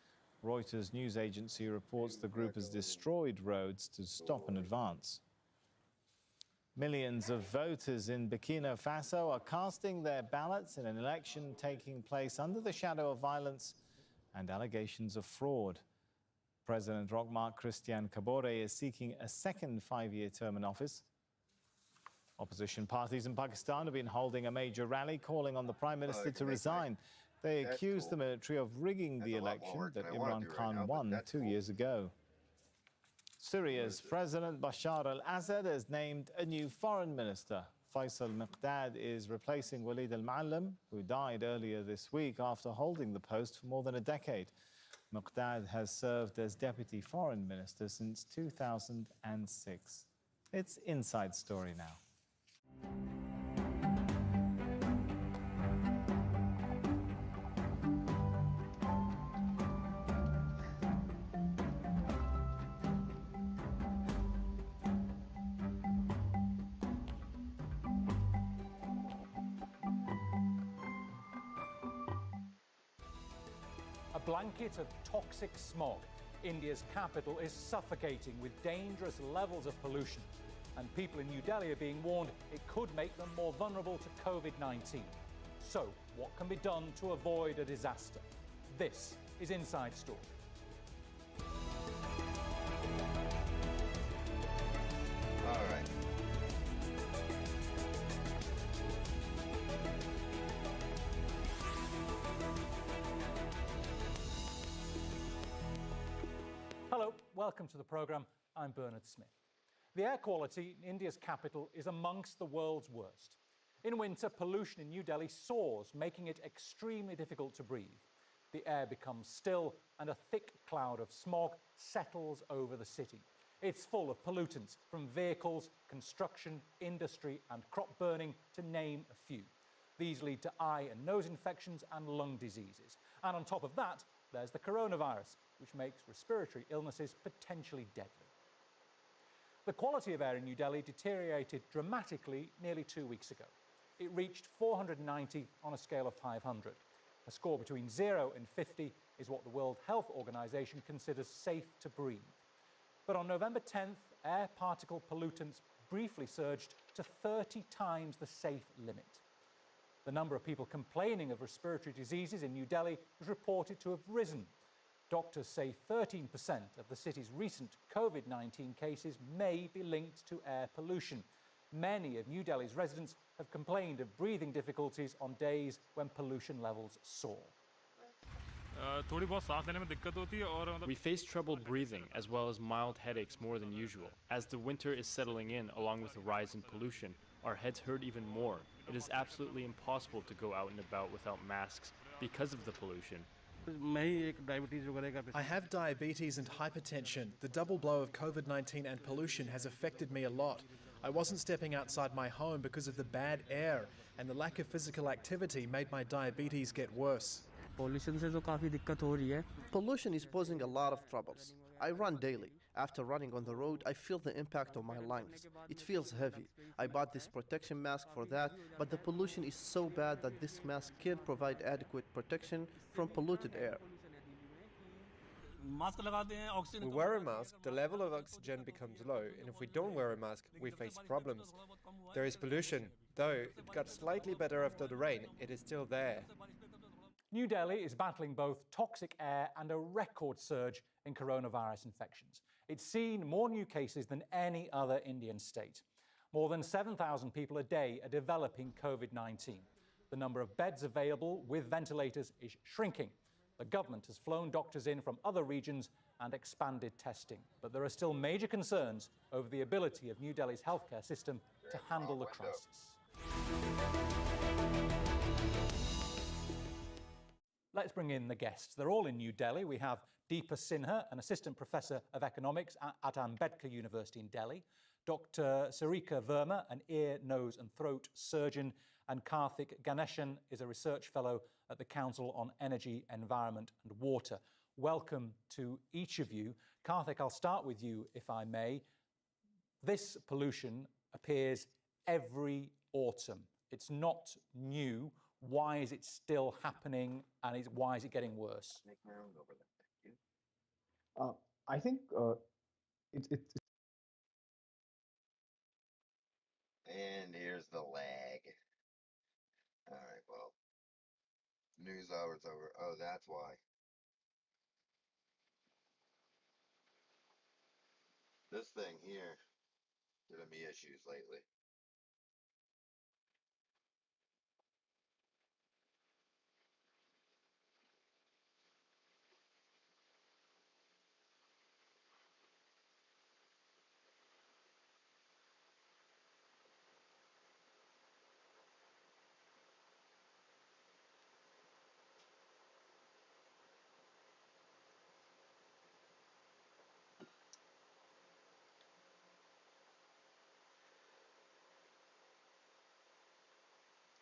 Reuters news agency reports the group has destroyed roads to stop an advance. Millions of voters in Burkina Faso are casting their ballots in an election taking place under the shadow of violence and allegations of fraud. President Roch-Marc Christian Kabore is seeking a second 5-year term in office. Opposition parties in Pakistan have been holding a major rally calling on the Prime Minister to resign. They accuse the military of rigging the election that Imran Khan won 2 years ago. Syria's President Bashar al-Assad has named a new foreign minister. Faisal Miqdad is replacing Walid al-Muallim, who died earlier this week after holding the post for more than a decade. Miqdad has served as deputy foreign minister since 2006. It's Inside Story now. A blanket of toxic smog. India's capital is suffocating with dangerous levels of pollution. And people in New Delhi are being warned it could make them more vulnerable to COVID-19. So, what can be done to avoid a disaster? This is Inside Story. All right. Hello, welcome to the programme. I'm Bernard Smith. The air quality in India's capital is amongst the world's worst. In winter, pollution in New Delhi soars, making it extremely difficult to breathe. The air becomes still and a thick cloud of smog settles over the city. It's full of pollutants from vehicles, construction, industry and crop burning, to name a few. These lead to eye and nose infections and lung diseases. And on top of that, there's the coronavirus, which makes respiratory illnesses potentially deadly. The quality of air in New Delhi deteriorated dramatically nearly 2 weeks ago. It reached 490 on a scale of 500. A score between 0 and 50 is what the World Health Organization considers safe to breathe. But on November 10th, air particle pollutants briefly surged to 30 times the safe limit. The number of people complaining of respiratory diseases in New Delhi was reported to have risen. Doctors say 13% of the city's recent COVID-19 cases may be linked to air pollution. Many of New Delhi's residents have complained of breathing difficulties on days when pollution levels soar. We face trouble breathing as well as mild headaches more than usual. As the winter is settling in along with the rise in pollution, our heads hurt even more. It is absolutely impossible to go out and about without masks because of the pollution. I have diabetes and hypertension. The double blow of COVID-19 and pollution has affected me a lot. I wasn't stepping outside my home because of the bad air, and the lack of physical activity made my diabetes get worse. Pollution is posing a lot of troubles. I run daily. After running on the road, I feel the impact on my lungs. It feels heavy. I bought this protection mask for that, but the pollution is so bad that this mask can't provide adequate protection from polluted air. We wear a mask, the level of oxygen becomes low, and if we don't wear a mask, we face problems. There is pollution, though it got slightly better after the rain, it is still there. New Delhi is battling both toxic air and a record surge in coronavirus infections. It's seen more new cases than any other Indian state. More than 7,000 people a day are developing COVID-19. The number of beds available with ventilators is shrinking. The government has flown doctors in from other regions and expanded testing. But there are still major concerns over the ability of New Delhi's healthcare system to handle the crisis. Let's bring in the guests. They're all in New Delhi. We have Deepa Sinha, an assistant professor of economics at Ambedkar University in Delhi, Dr. Sarika Verma, an ear, nose and throat surgeon, and Karthik Ganeshan is a research fellow at the Council on Energy, Environment and Water. Welcome to each of you. Karthik, I'll start with you, if I may. This pollution appears every autumn. It's not new. Why is it still happening, and why is it getting worse? I think it's. And here's the lag. All right, well, news hour's over. Oh, that's why. This thing here giving me issues lately.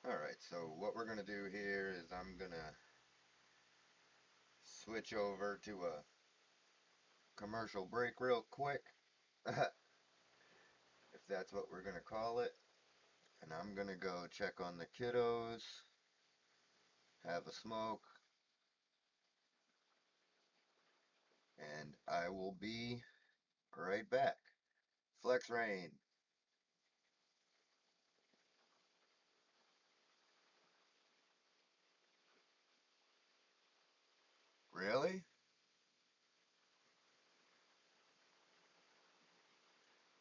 All right, so what we're gonna do here is I'm gonna switch over to a commercial break real quick, if that's what we're gonna call it, and I'm gonna go check on the kiddos, have a smoke, and I will be right back. Flex rain. Really?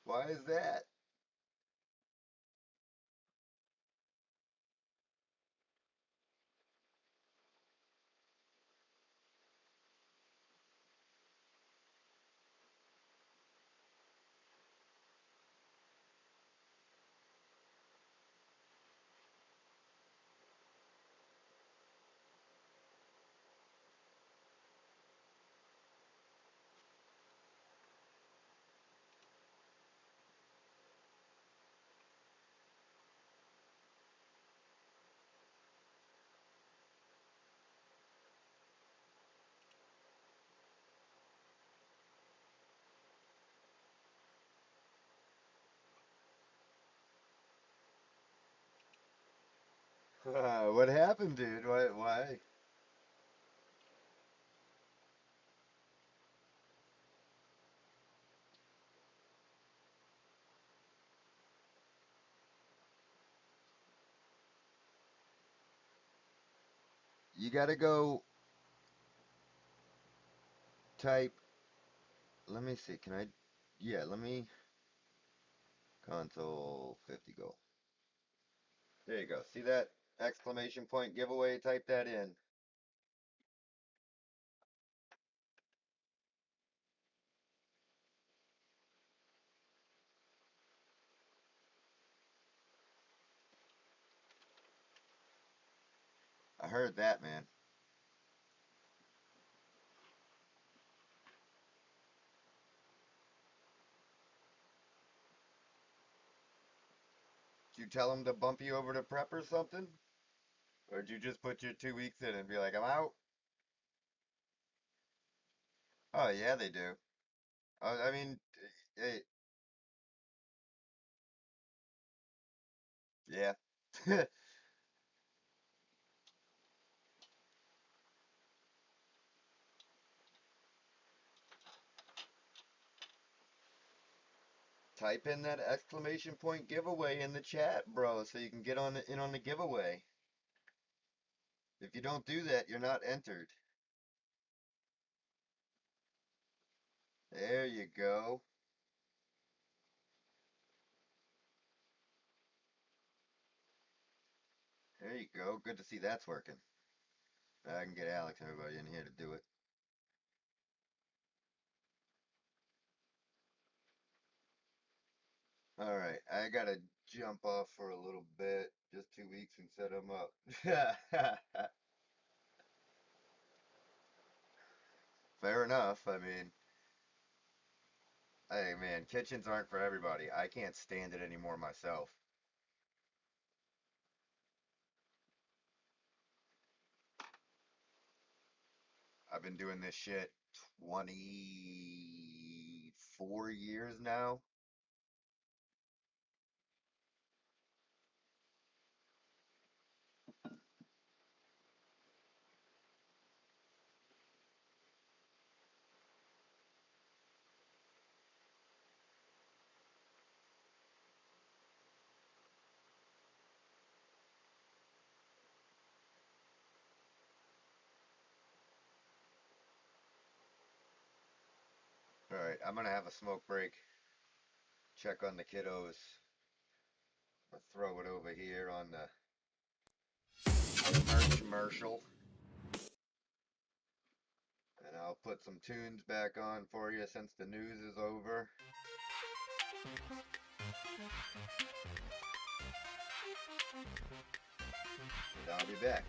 Why is that? What happened, dude? Why? You gotta go type, let me see, can I, yeah, let me, console 50 go. There you go. See that exclamation point giveaway? Type that in. I heard that, man. tell them to bump you over to prep or something? Or did you just put your 2 weeks in and be like, I'm out? Oh, yeah, they do. I mean, yeah. Type in that exclamation point giveaway in the chat, bro, so you can get in on the giveaway. If you don't do that, you're not entered. There you go. There you go. Good to see that's working. I can get Alex and everybody in here to do it. All right, I gotta jump off for a little bit, just 2 weeks and set them up. Fair enough. I mean, hey man, kitchens aren't for everybody. I can't stand it anymore myself. I've been doing this shit 24 years now. All right, I'm gonna have a smoke break. Check on the kiddos. I'll throw it over here on the merch commercial. And I'll put some tunes back on for you since the news is over. And I'll be back.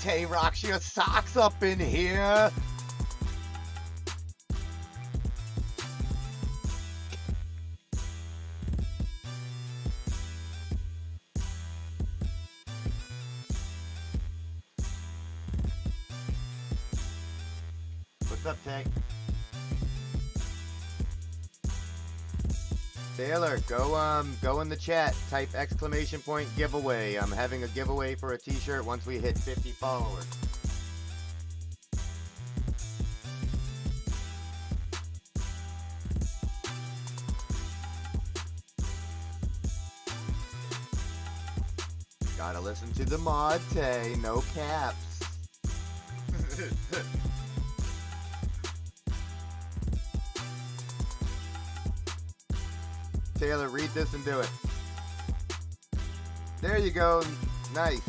Tay rocks your socks up in here. What's up, Tay? Taylor, go in the chat. Type !giveaway. I'm having a giveaway for a t-shirt once we hit 50 followers. Gotta listen to the mod, Tay. No caps. Taylor, read this and do it. There you go. Nice.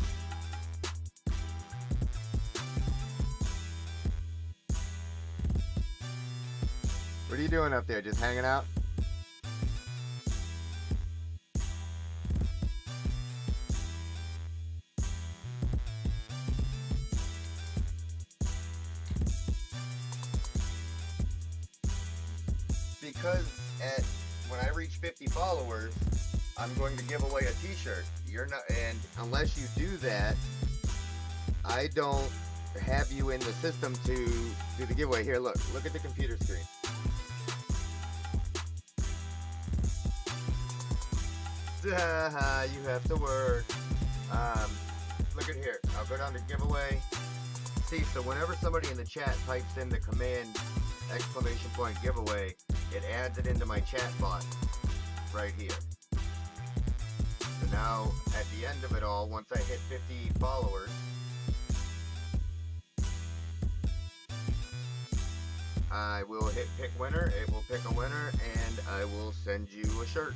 What are you doing up there? Just hanging out? Because when I reach 50 followers, I'm going to give away a t-shirt. You're not, and unless you do that, I don't have you in the system to do the giveaway. Here, look at the computer screen. You have to work. Look at here. I'll go down to giveaway. See, so whenever somebody in the chat types in the command !giveaway, it adds it into my chat bot right here. So now, at the end of it all, once I hit 50 followers, I will hit pick winner, it will pick a winner, and I will send you a shirt.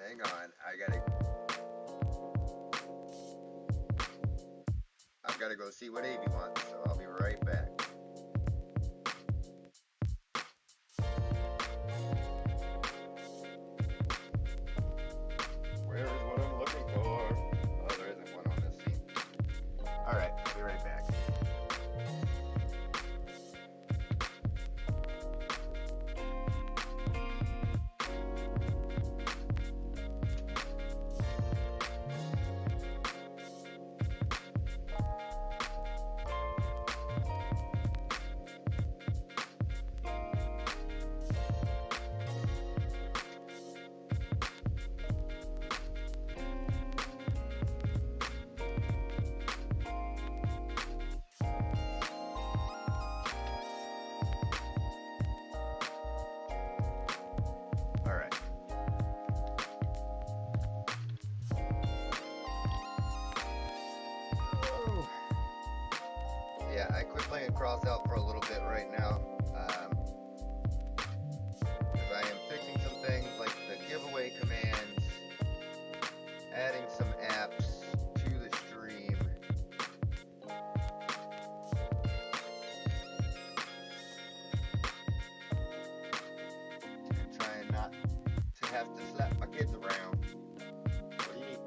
Hang on, I've gotta go see what Avy wants, so I'll be right back. Where is what I'm looking for? Oh, there isn't one on this scene. Alright, I'll be right back. Yeah, I quit playing Cross-Out for a little bit right now. Because I am fixing some things like the giveaway commands, adding some apps to the stream. And trying not to have to slap my kids around. What do you need?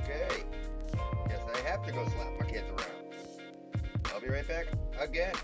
Okay, guess I have to go slap my kids around. I'll be right back again.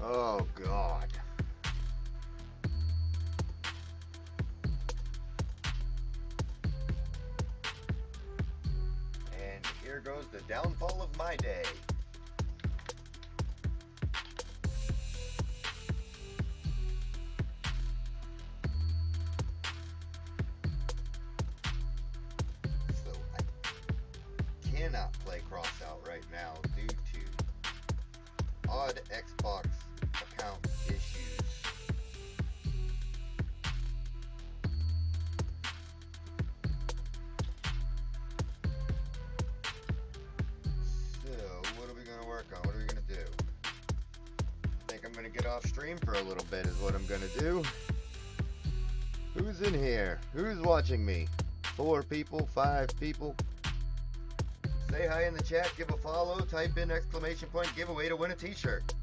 Oh, God. And here goes the downfall of my day. So I cannot play Crossout right now due to odd Xbox account gonna get off stream for a little bit is what I'm gonna do. Who's in here? Who's watching me? 4 people, 5 people. Say hi in the chat, give a follow, type in !, giveaway to win a t-shirt.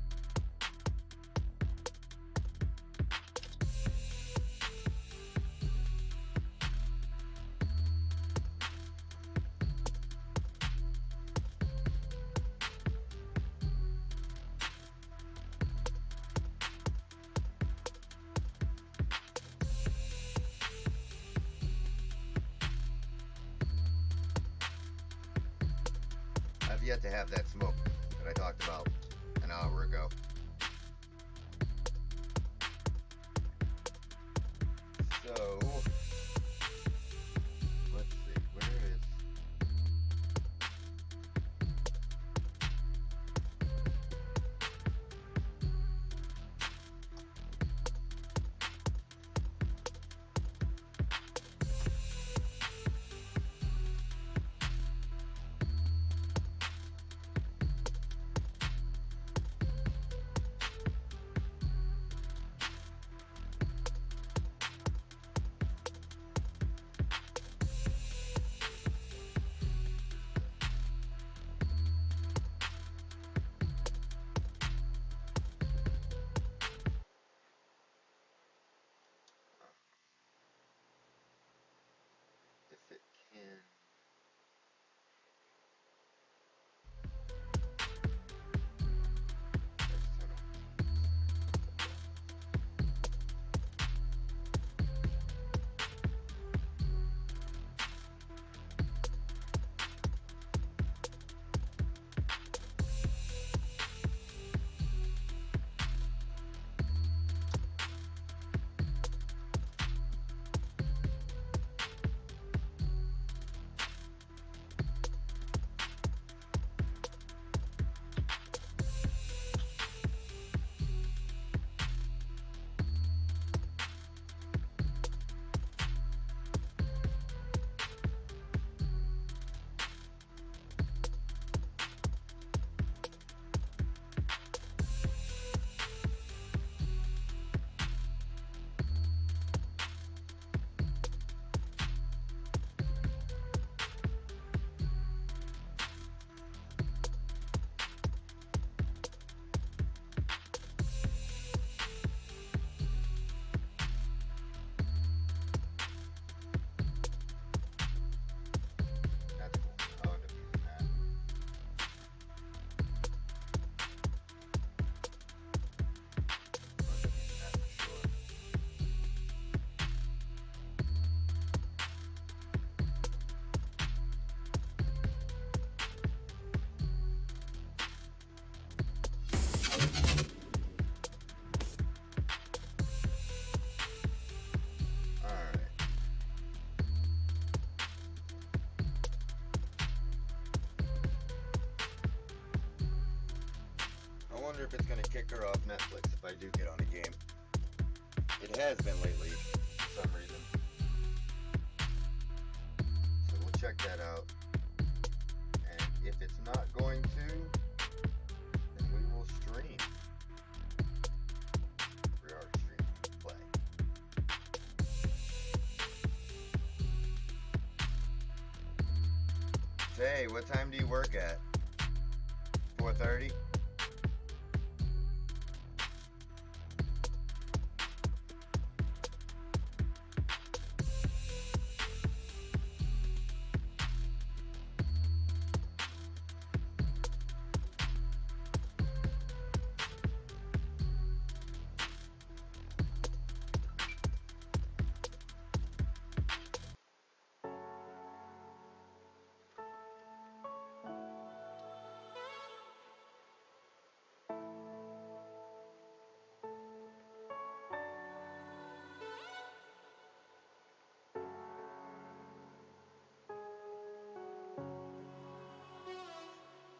I've yet to have that smoke that I talked about an hour ago. So, let's see, where is... if it can... I wonder if it's going to kick her off Netflix if I do get on a game. It has been lately, for some reason. So we'll check that out. And if it's not going to, then we will stream. We are streaming play. Say, what time do you work at? 4:30?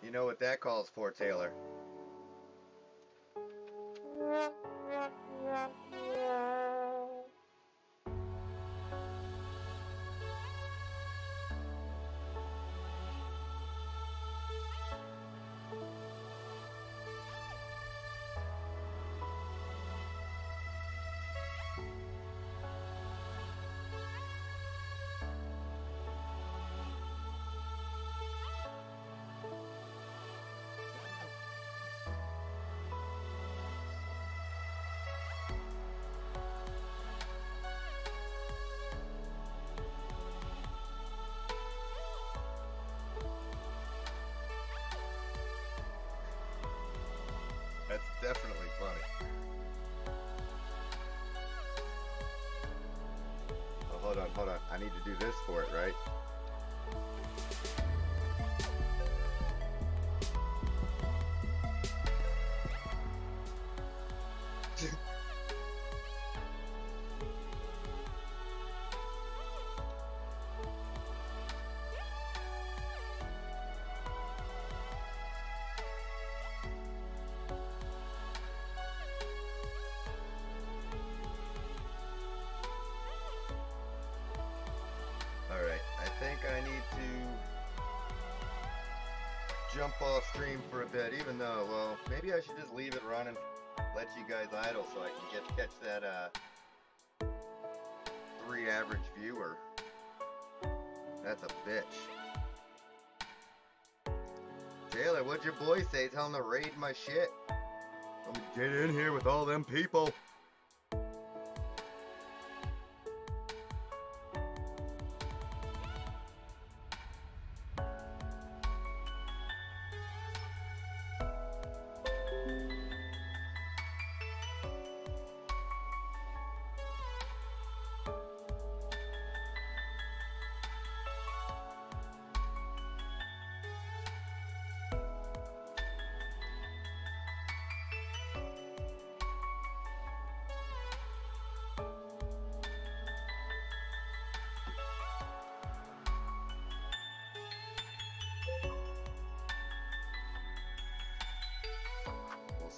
You know what that calls for, Taylor? hold on. I need to do this for it, right? Alright, I think I need to jump off stream for a bit, even though, well, maybe I should just leave it running, let you guys idle so I can catch that 3 average viewer. That's a bitch. Taylor, what'd your boy say? Tell him to raid my shit. Let me get in here with all them people.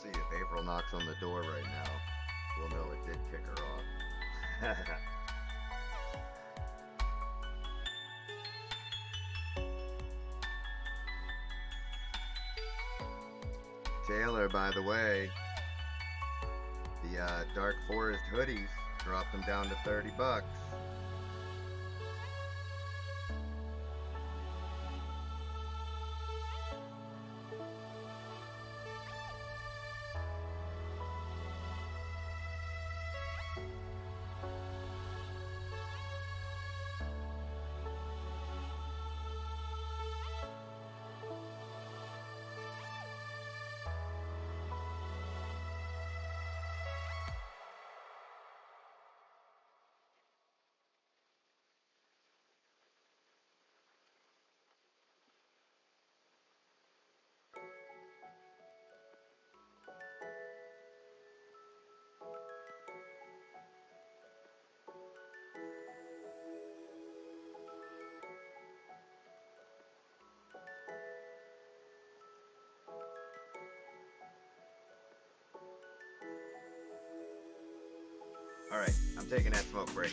See if April knocks on the door right now. We'll know it did kick her off. Taylor, by the way, the Dark Forest hoodies dropped them down to $30. Alright, I'm taking that smoke break.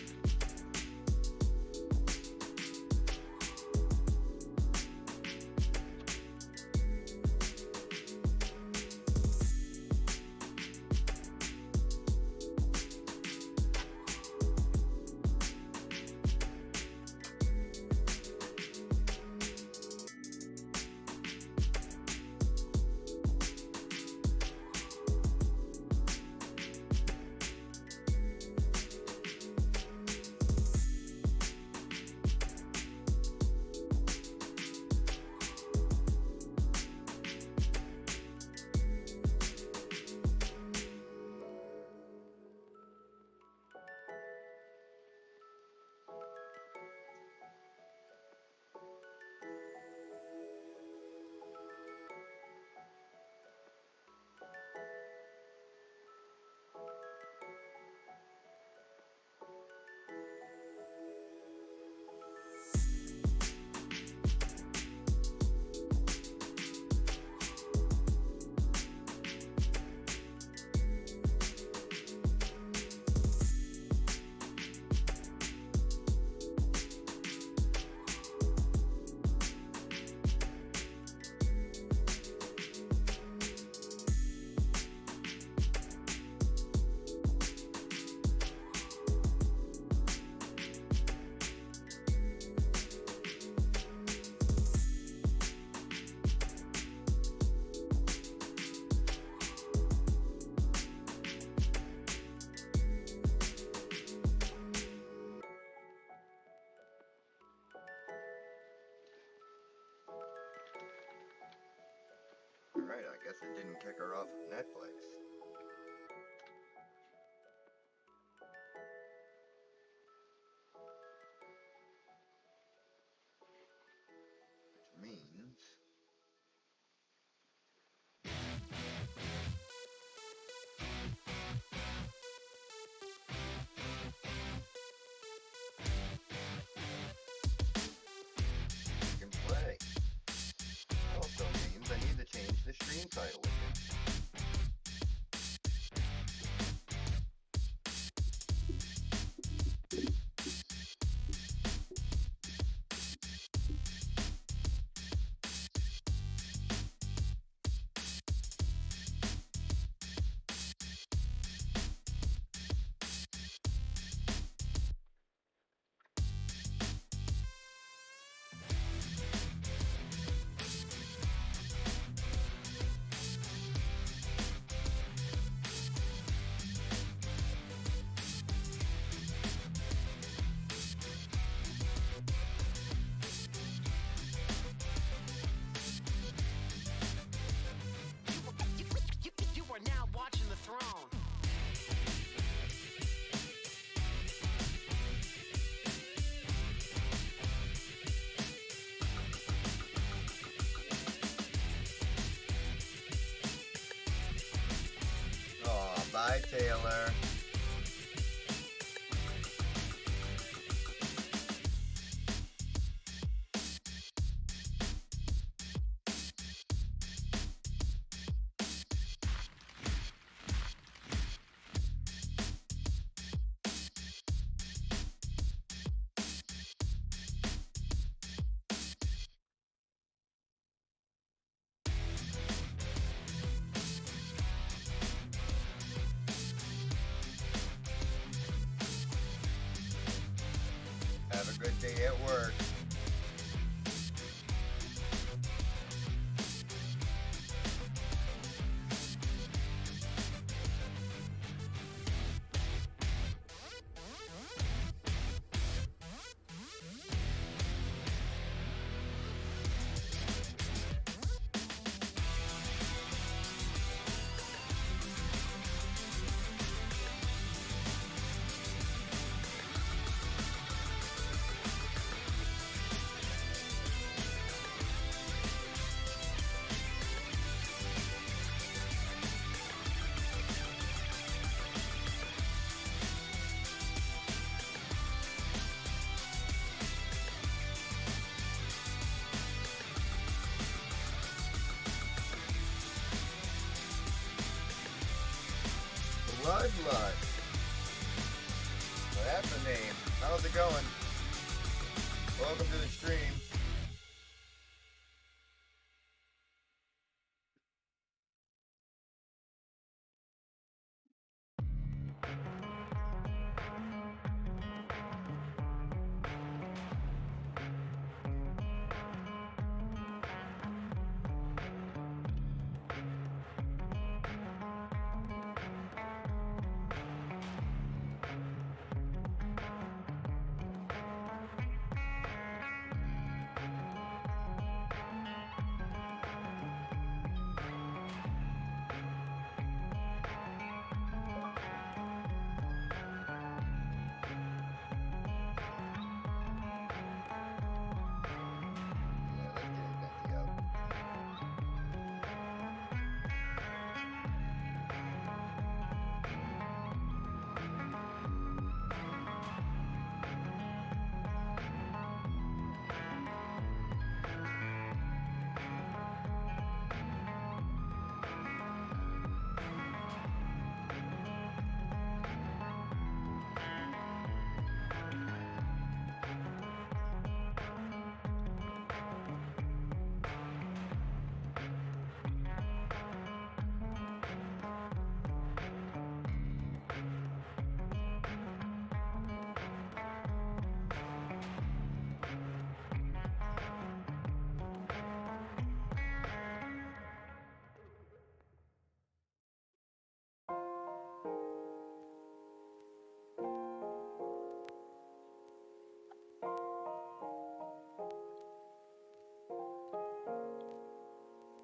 Alright, I guess it didn't kick her off of Netflix. Bye, Taylor. Have a good day at work. Bloodlust. Well, that's the name. How's it going? Welcome to the stream.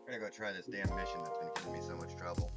I'm gonna go try this damn mission that's been giving me so much trouble.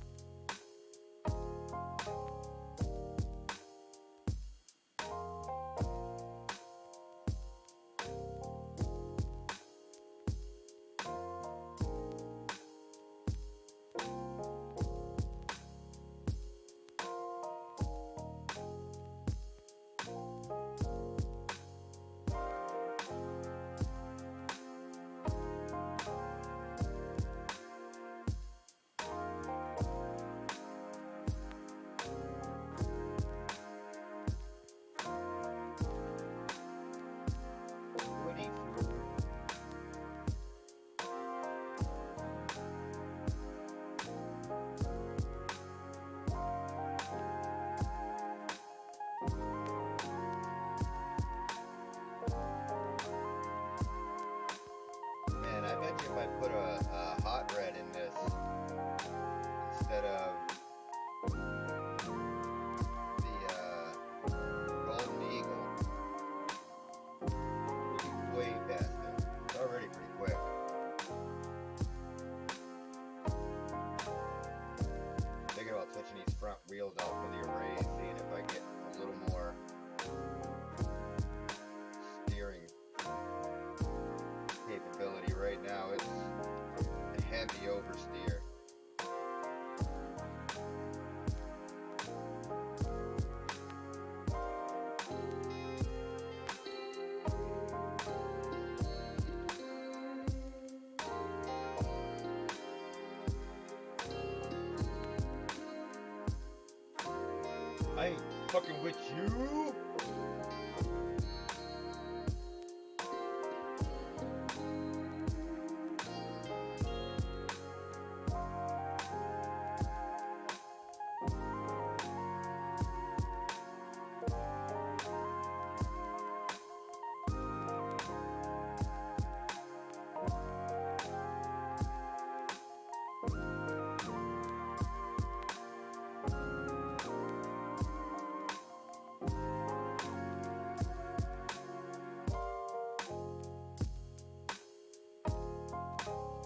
I ain't fucking with you.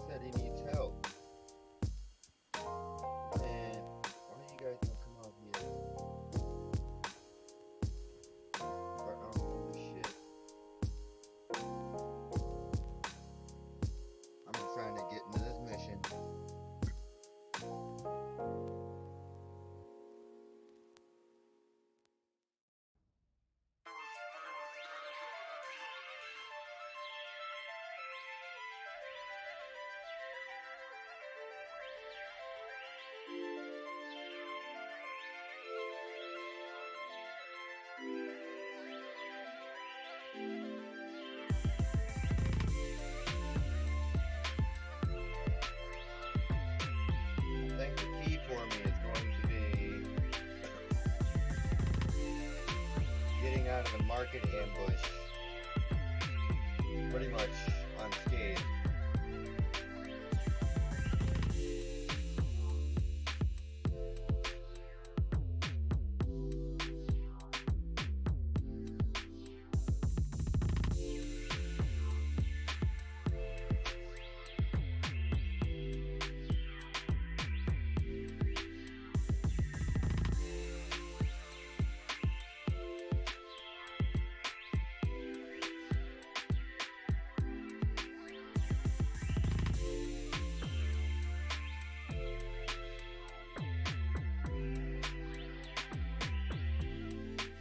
Said he needs help. And why you guys don't come out here? Or oh shit. I'm just trying to get into this mission. I think the key for me is going to be getting out of the market ambush pretty much unscathed.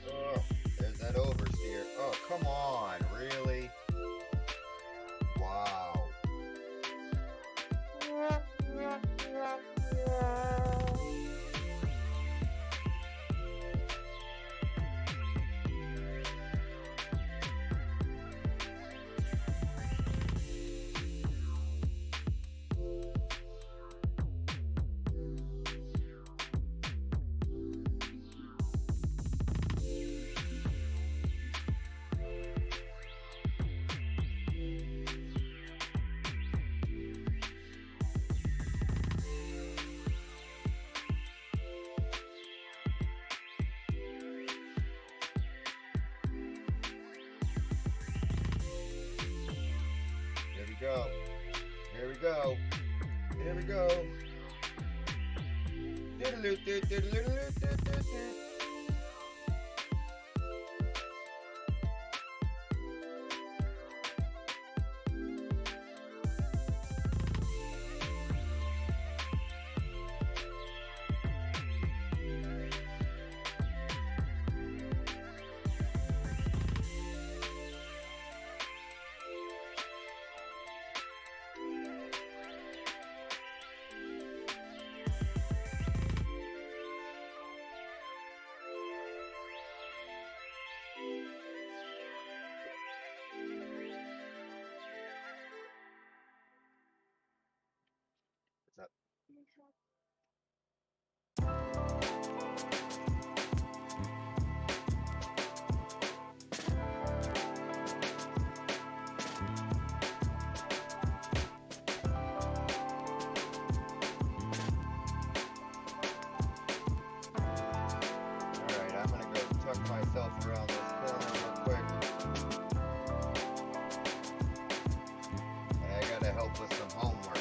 Oh, there's that oversteer. Oh, come on, really? Wow. Here we go. Here we go. Here we go. What's up? Alright, I'm gonna go tuck myself around this corner real quick. I gotta help with some homework.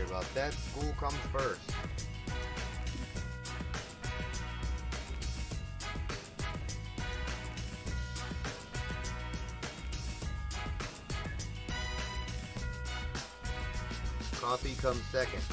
about that. School comes first. Coffee comes second.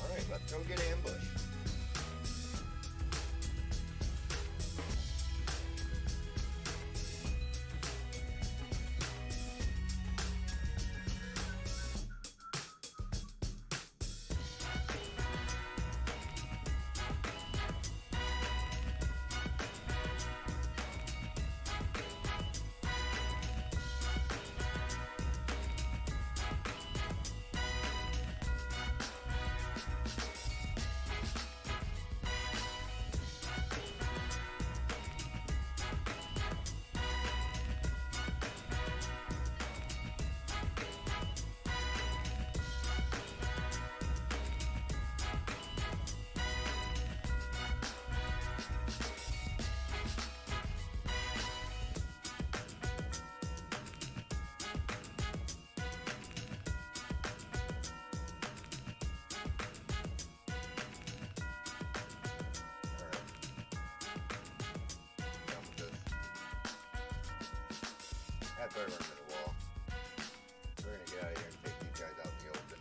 Alright, let's go get ambushed. I better run to the wall. We're gonna get out of here and take these guys out in the open.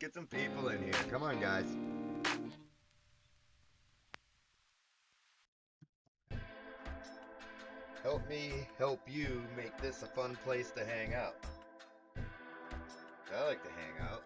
get some people in here. Come on, guys. Help me help you make this a fun place to hang out. I like to hang out.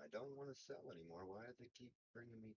I don't want to sell anymore. Why do they keep bringing me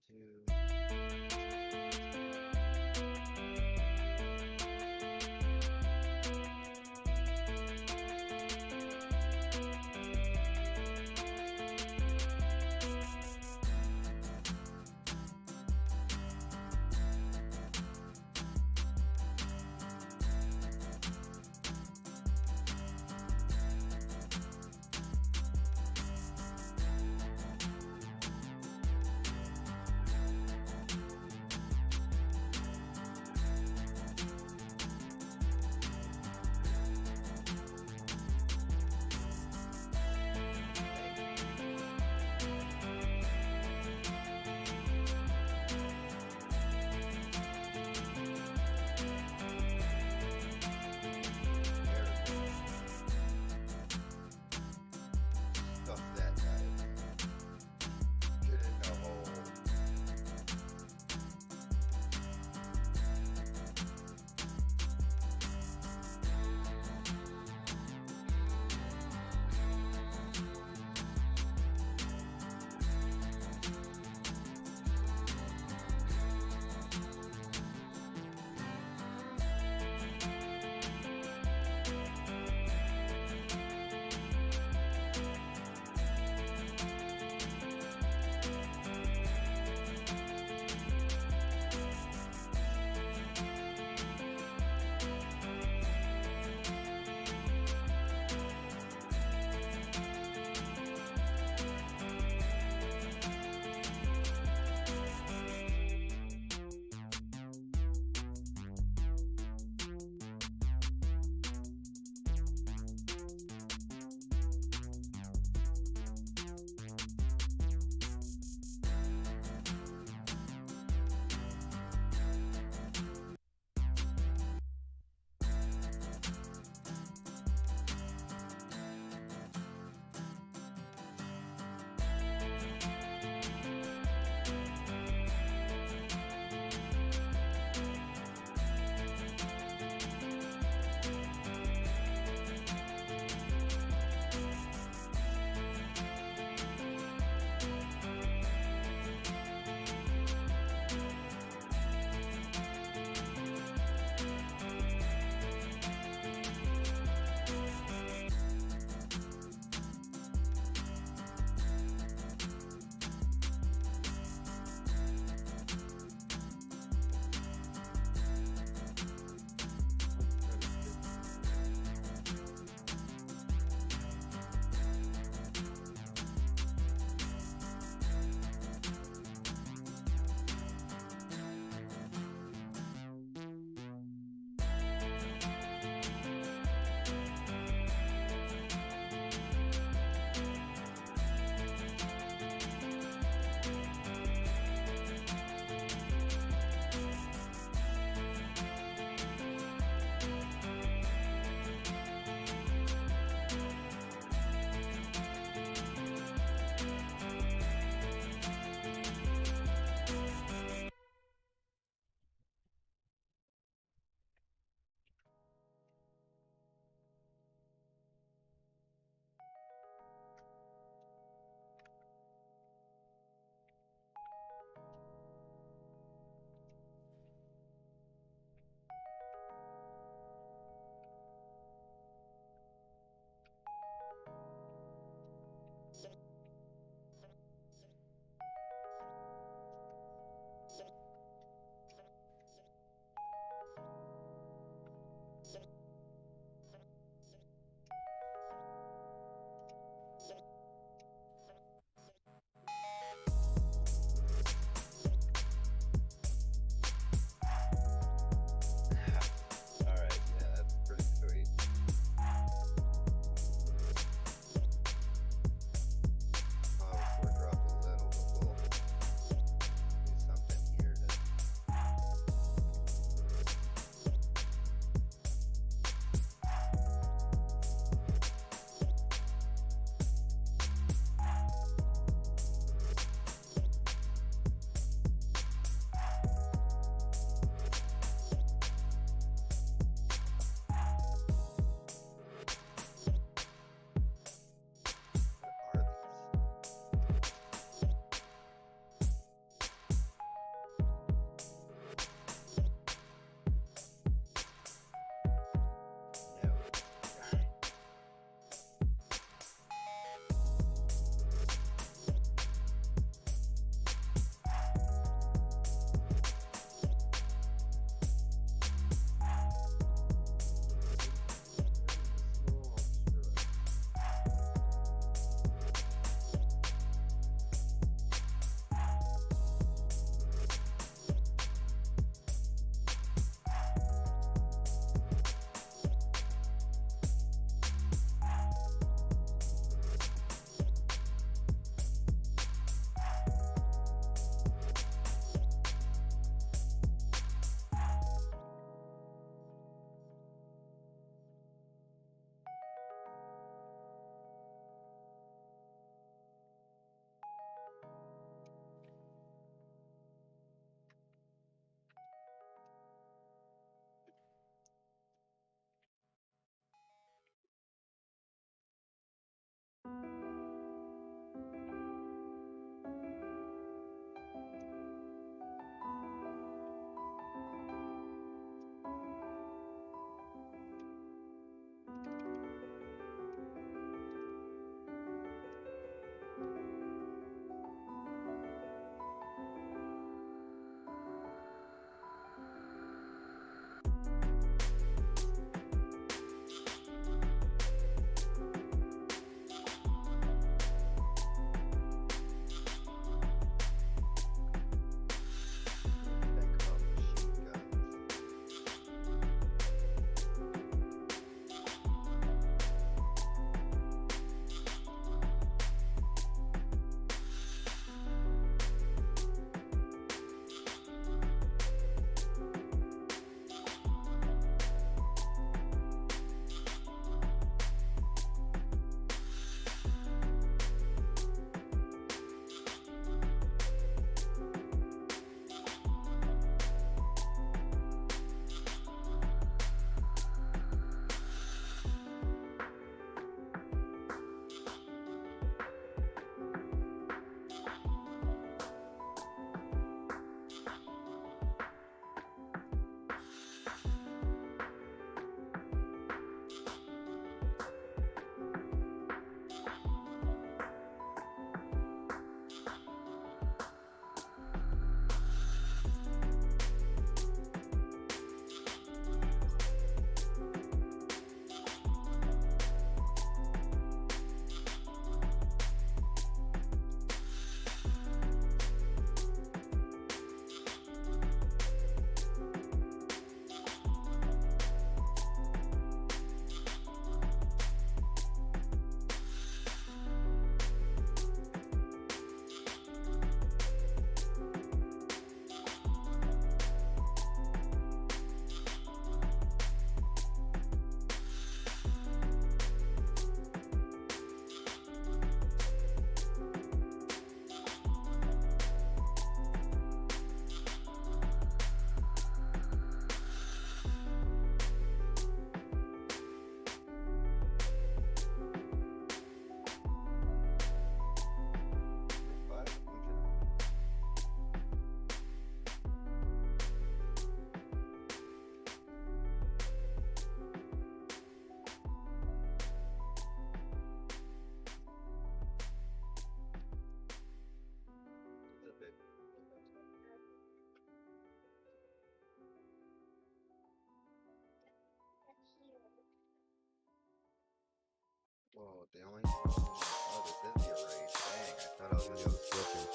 the only. Oh, this is your race. Dang, I thought I was gonna go switching.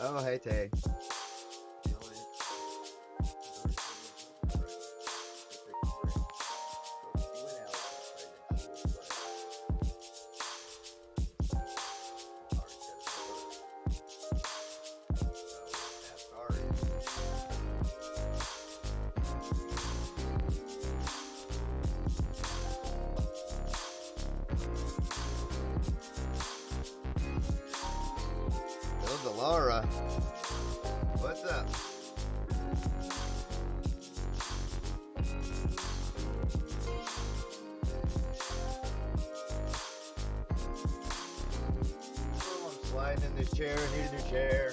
Oh, hey Tay. Laura, what's up? Oh, I'm sliding in this chair. I need a new chair.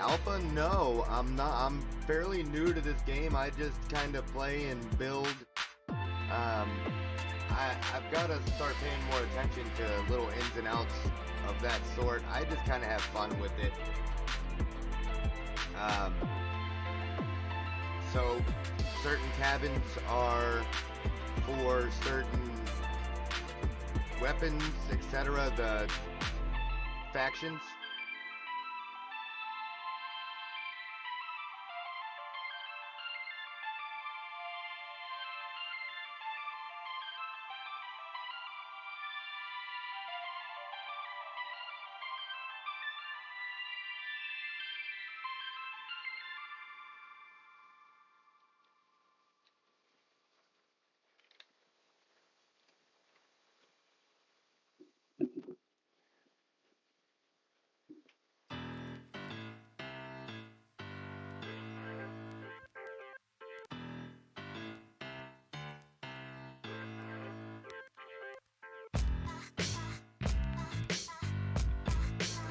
Alpha? No, I'm not. I'm fairly new to this game. I just kind of play and build. I've got to start paying more attention to little ins and outs of that sort. I just kind of have fun with it. So certain cabins are for certain weapons, etc. The factions.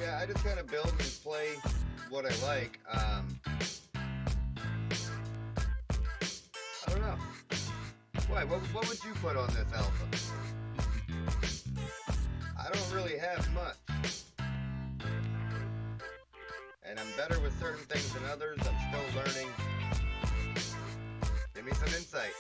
Yeah, I just kind of build and play what I like. I don't know. Why? What would you put on this alpha? I don't really have much. And I'm better with certain things than others. I'm still learning. Give me some insight.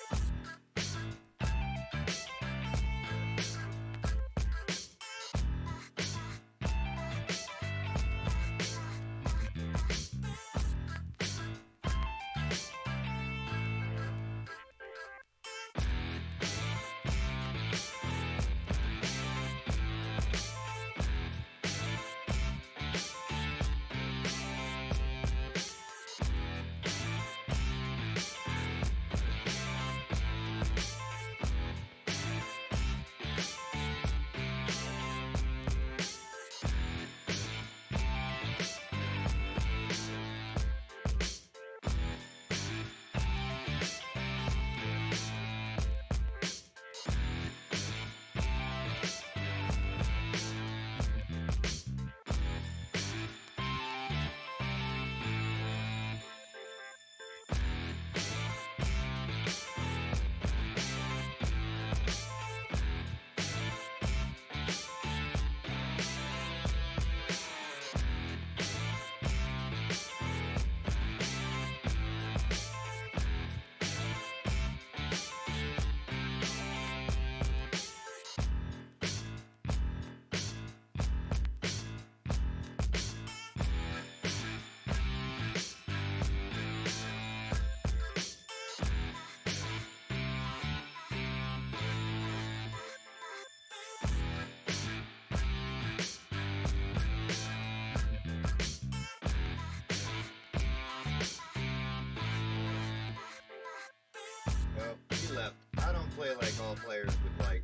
Left. I don't play like all players would like.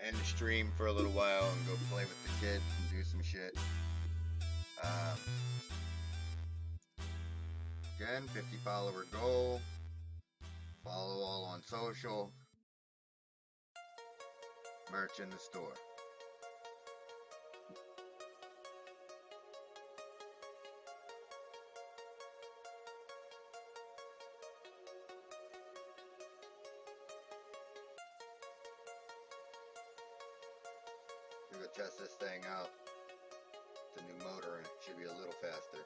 end the stream for a little while and go play with the kids and do some shit. Again, 50 follower goal. Follow all on social. Merch in the store. We're gonna test this thing out. It's a new motor and it should be a little faster.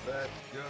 Let's go.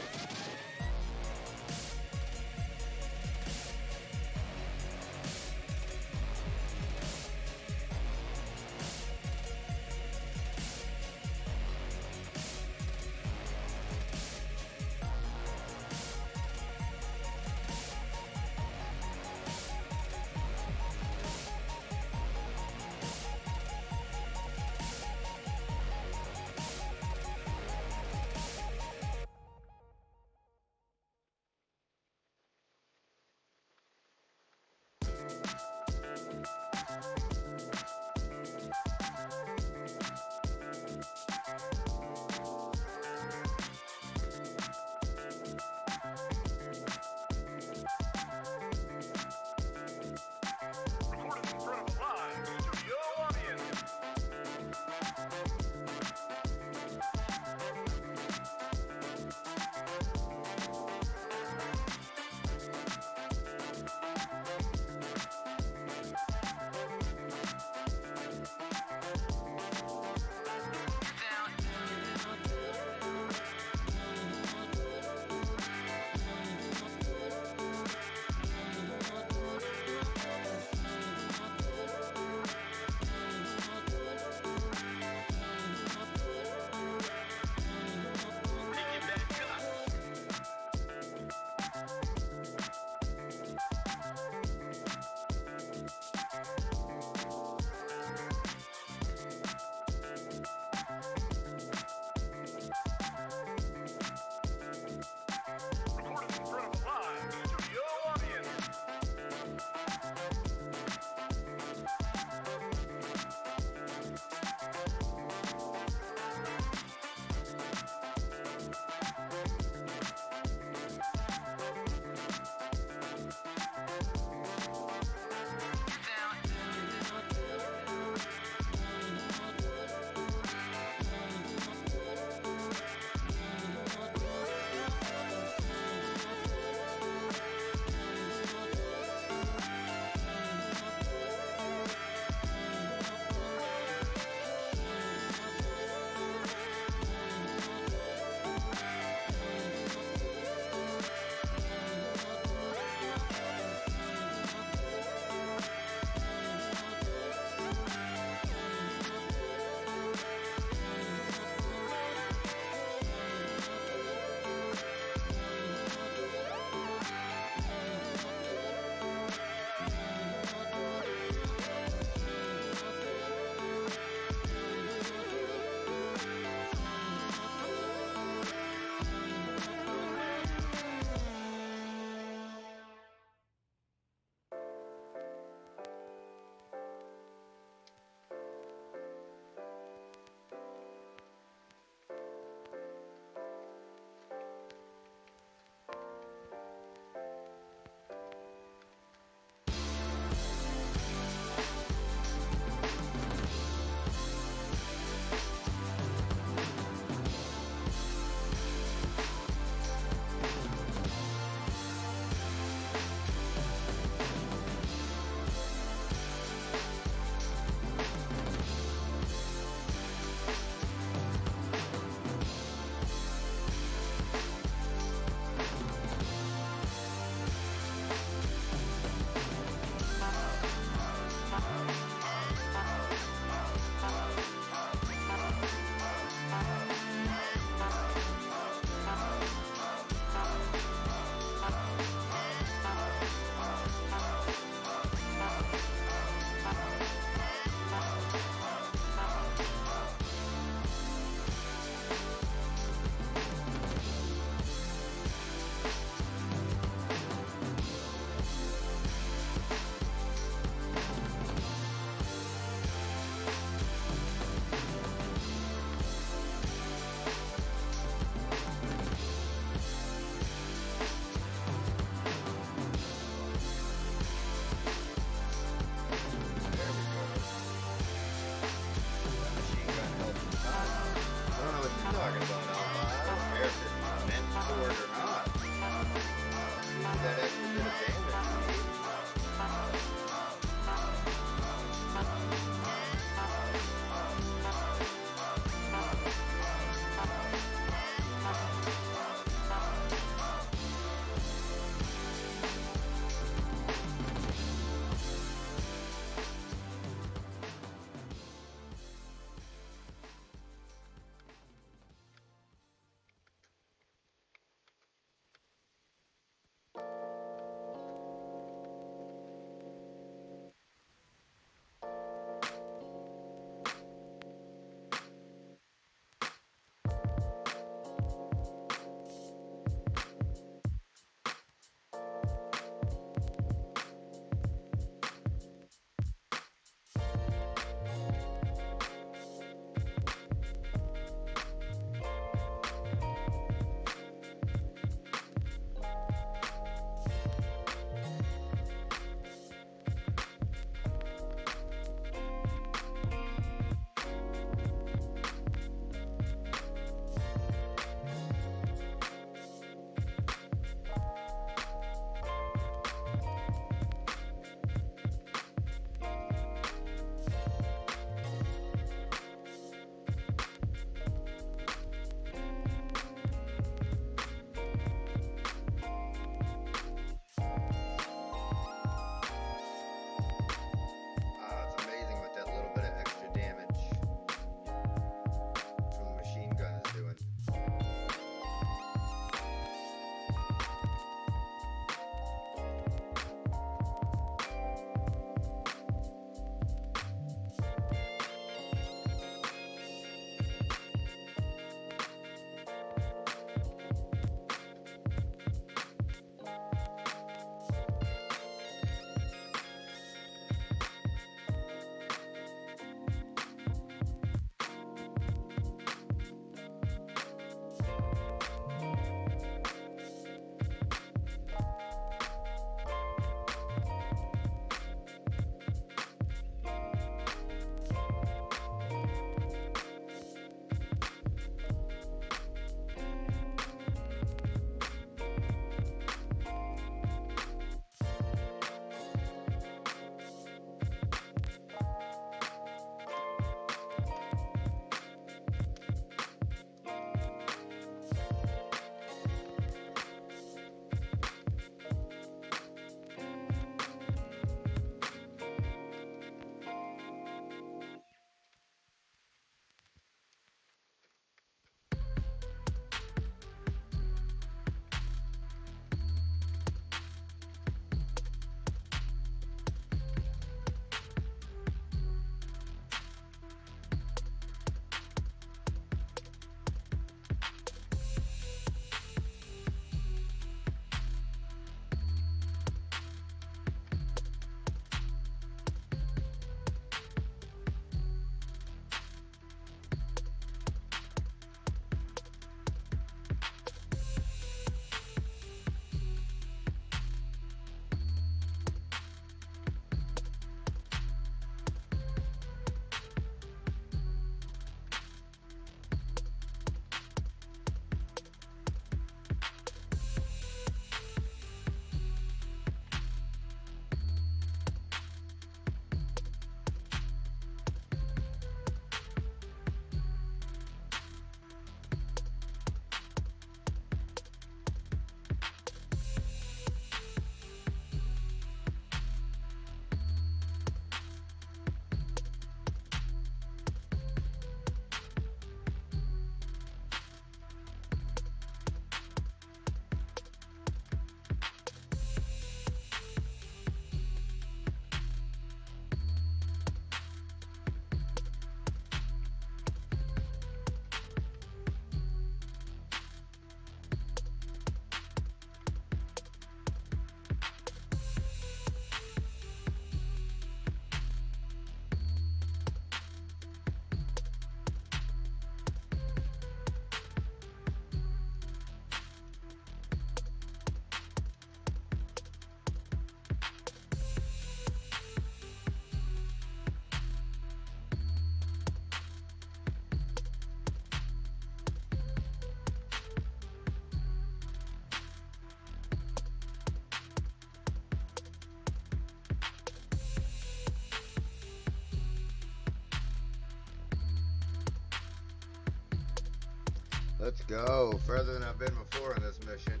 Let's go. Further than I've been before in this mission.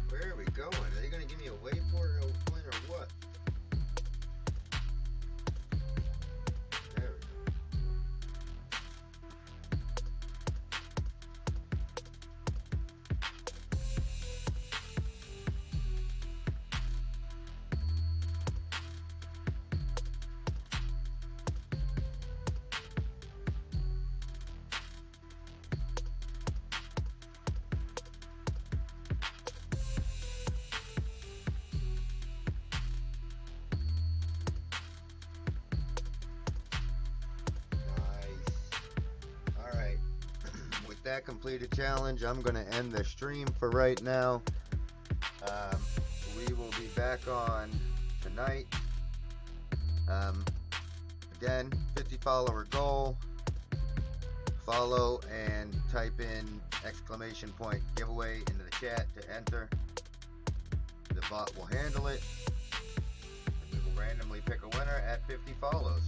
Where are we going? Are they going to give me a waypoint or what? There we go. Alright, with that completed challenge, I'm going to end the stream for right now. We will be back on tonight. Again, 50 follower goal. Follow and type in !giveaway into the chat to enter. The bot will handle it. And we will randomly pick a winner at 50 follows.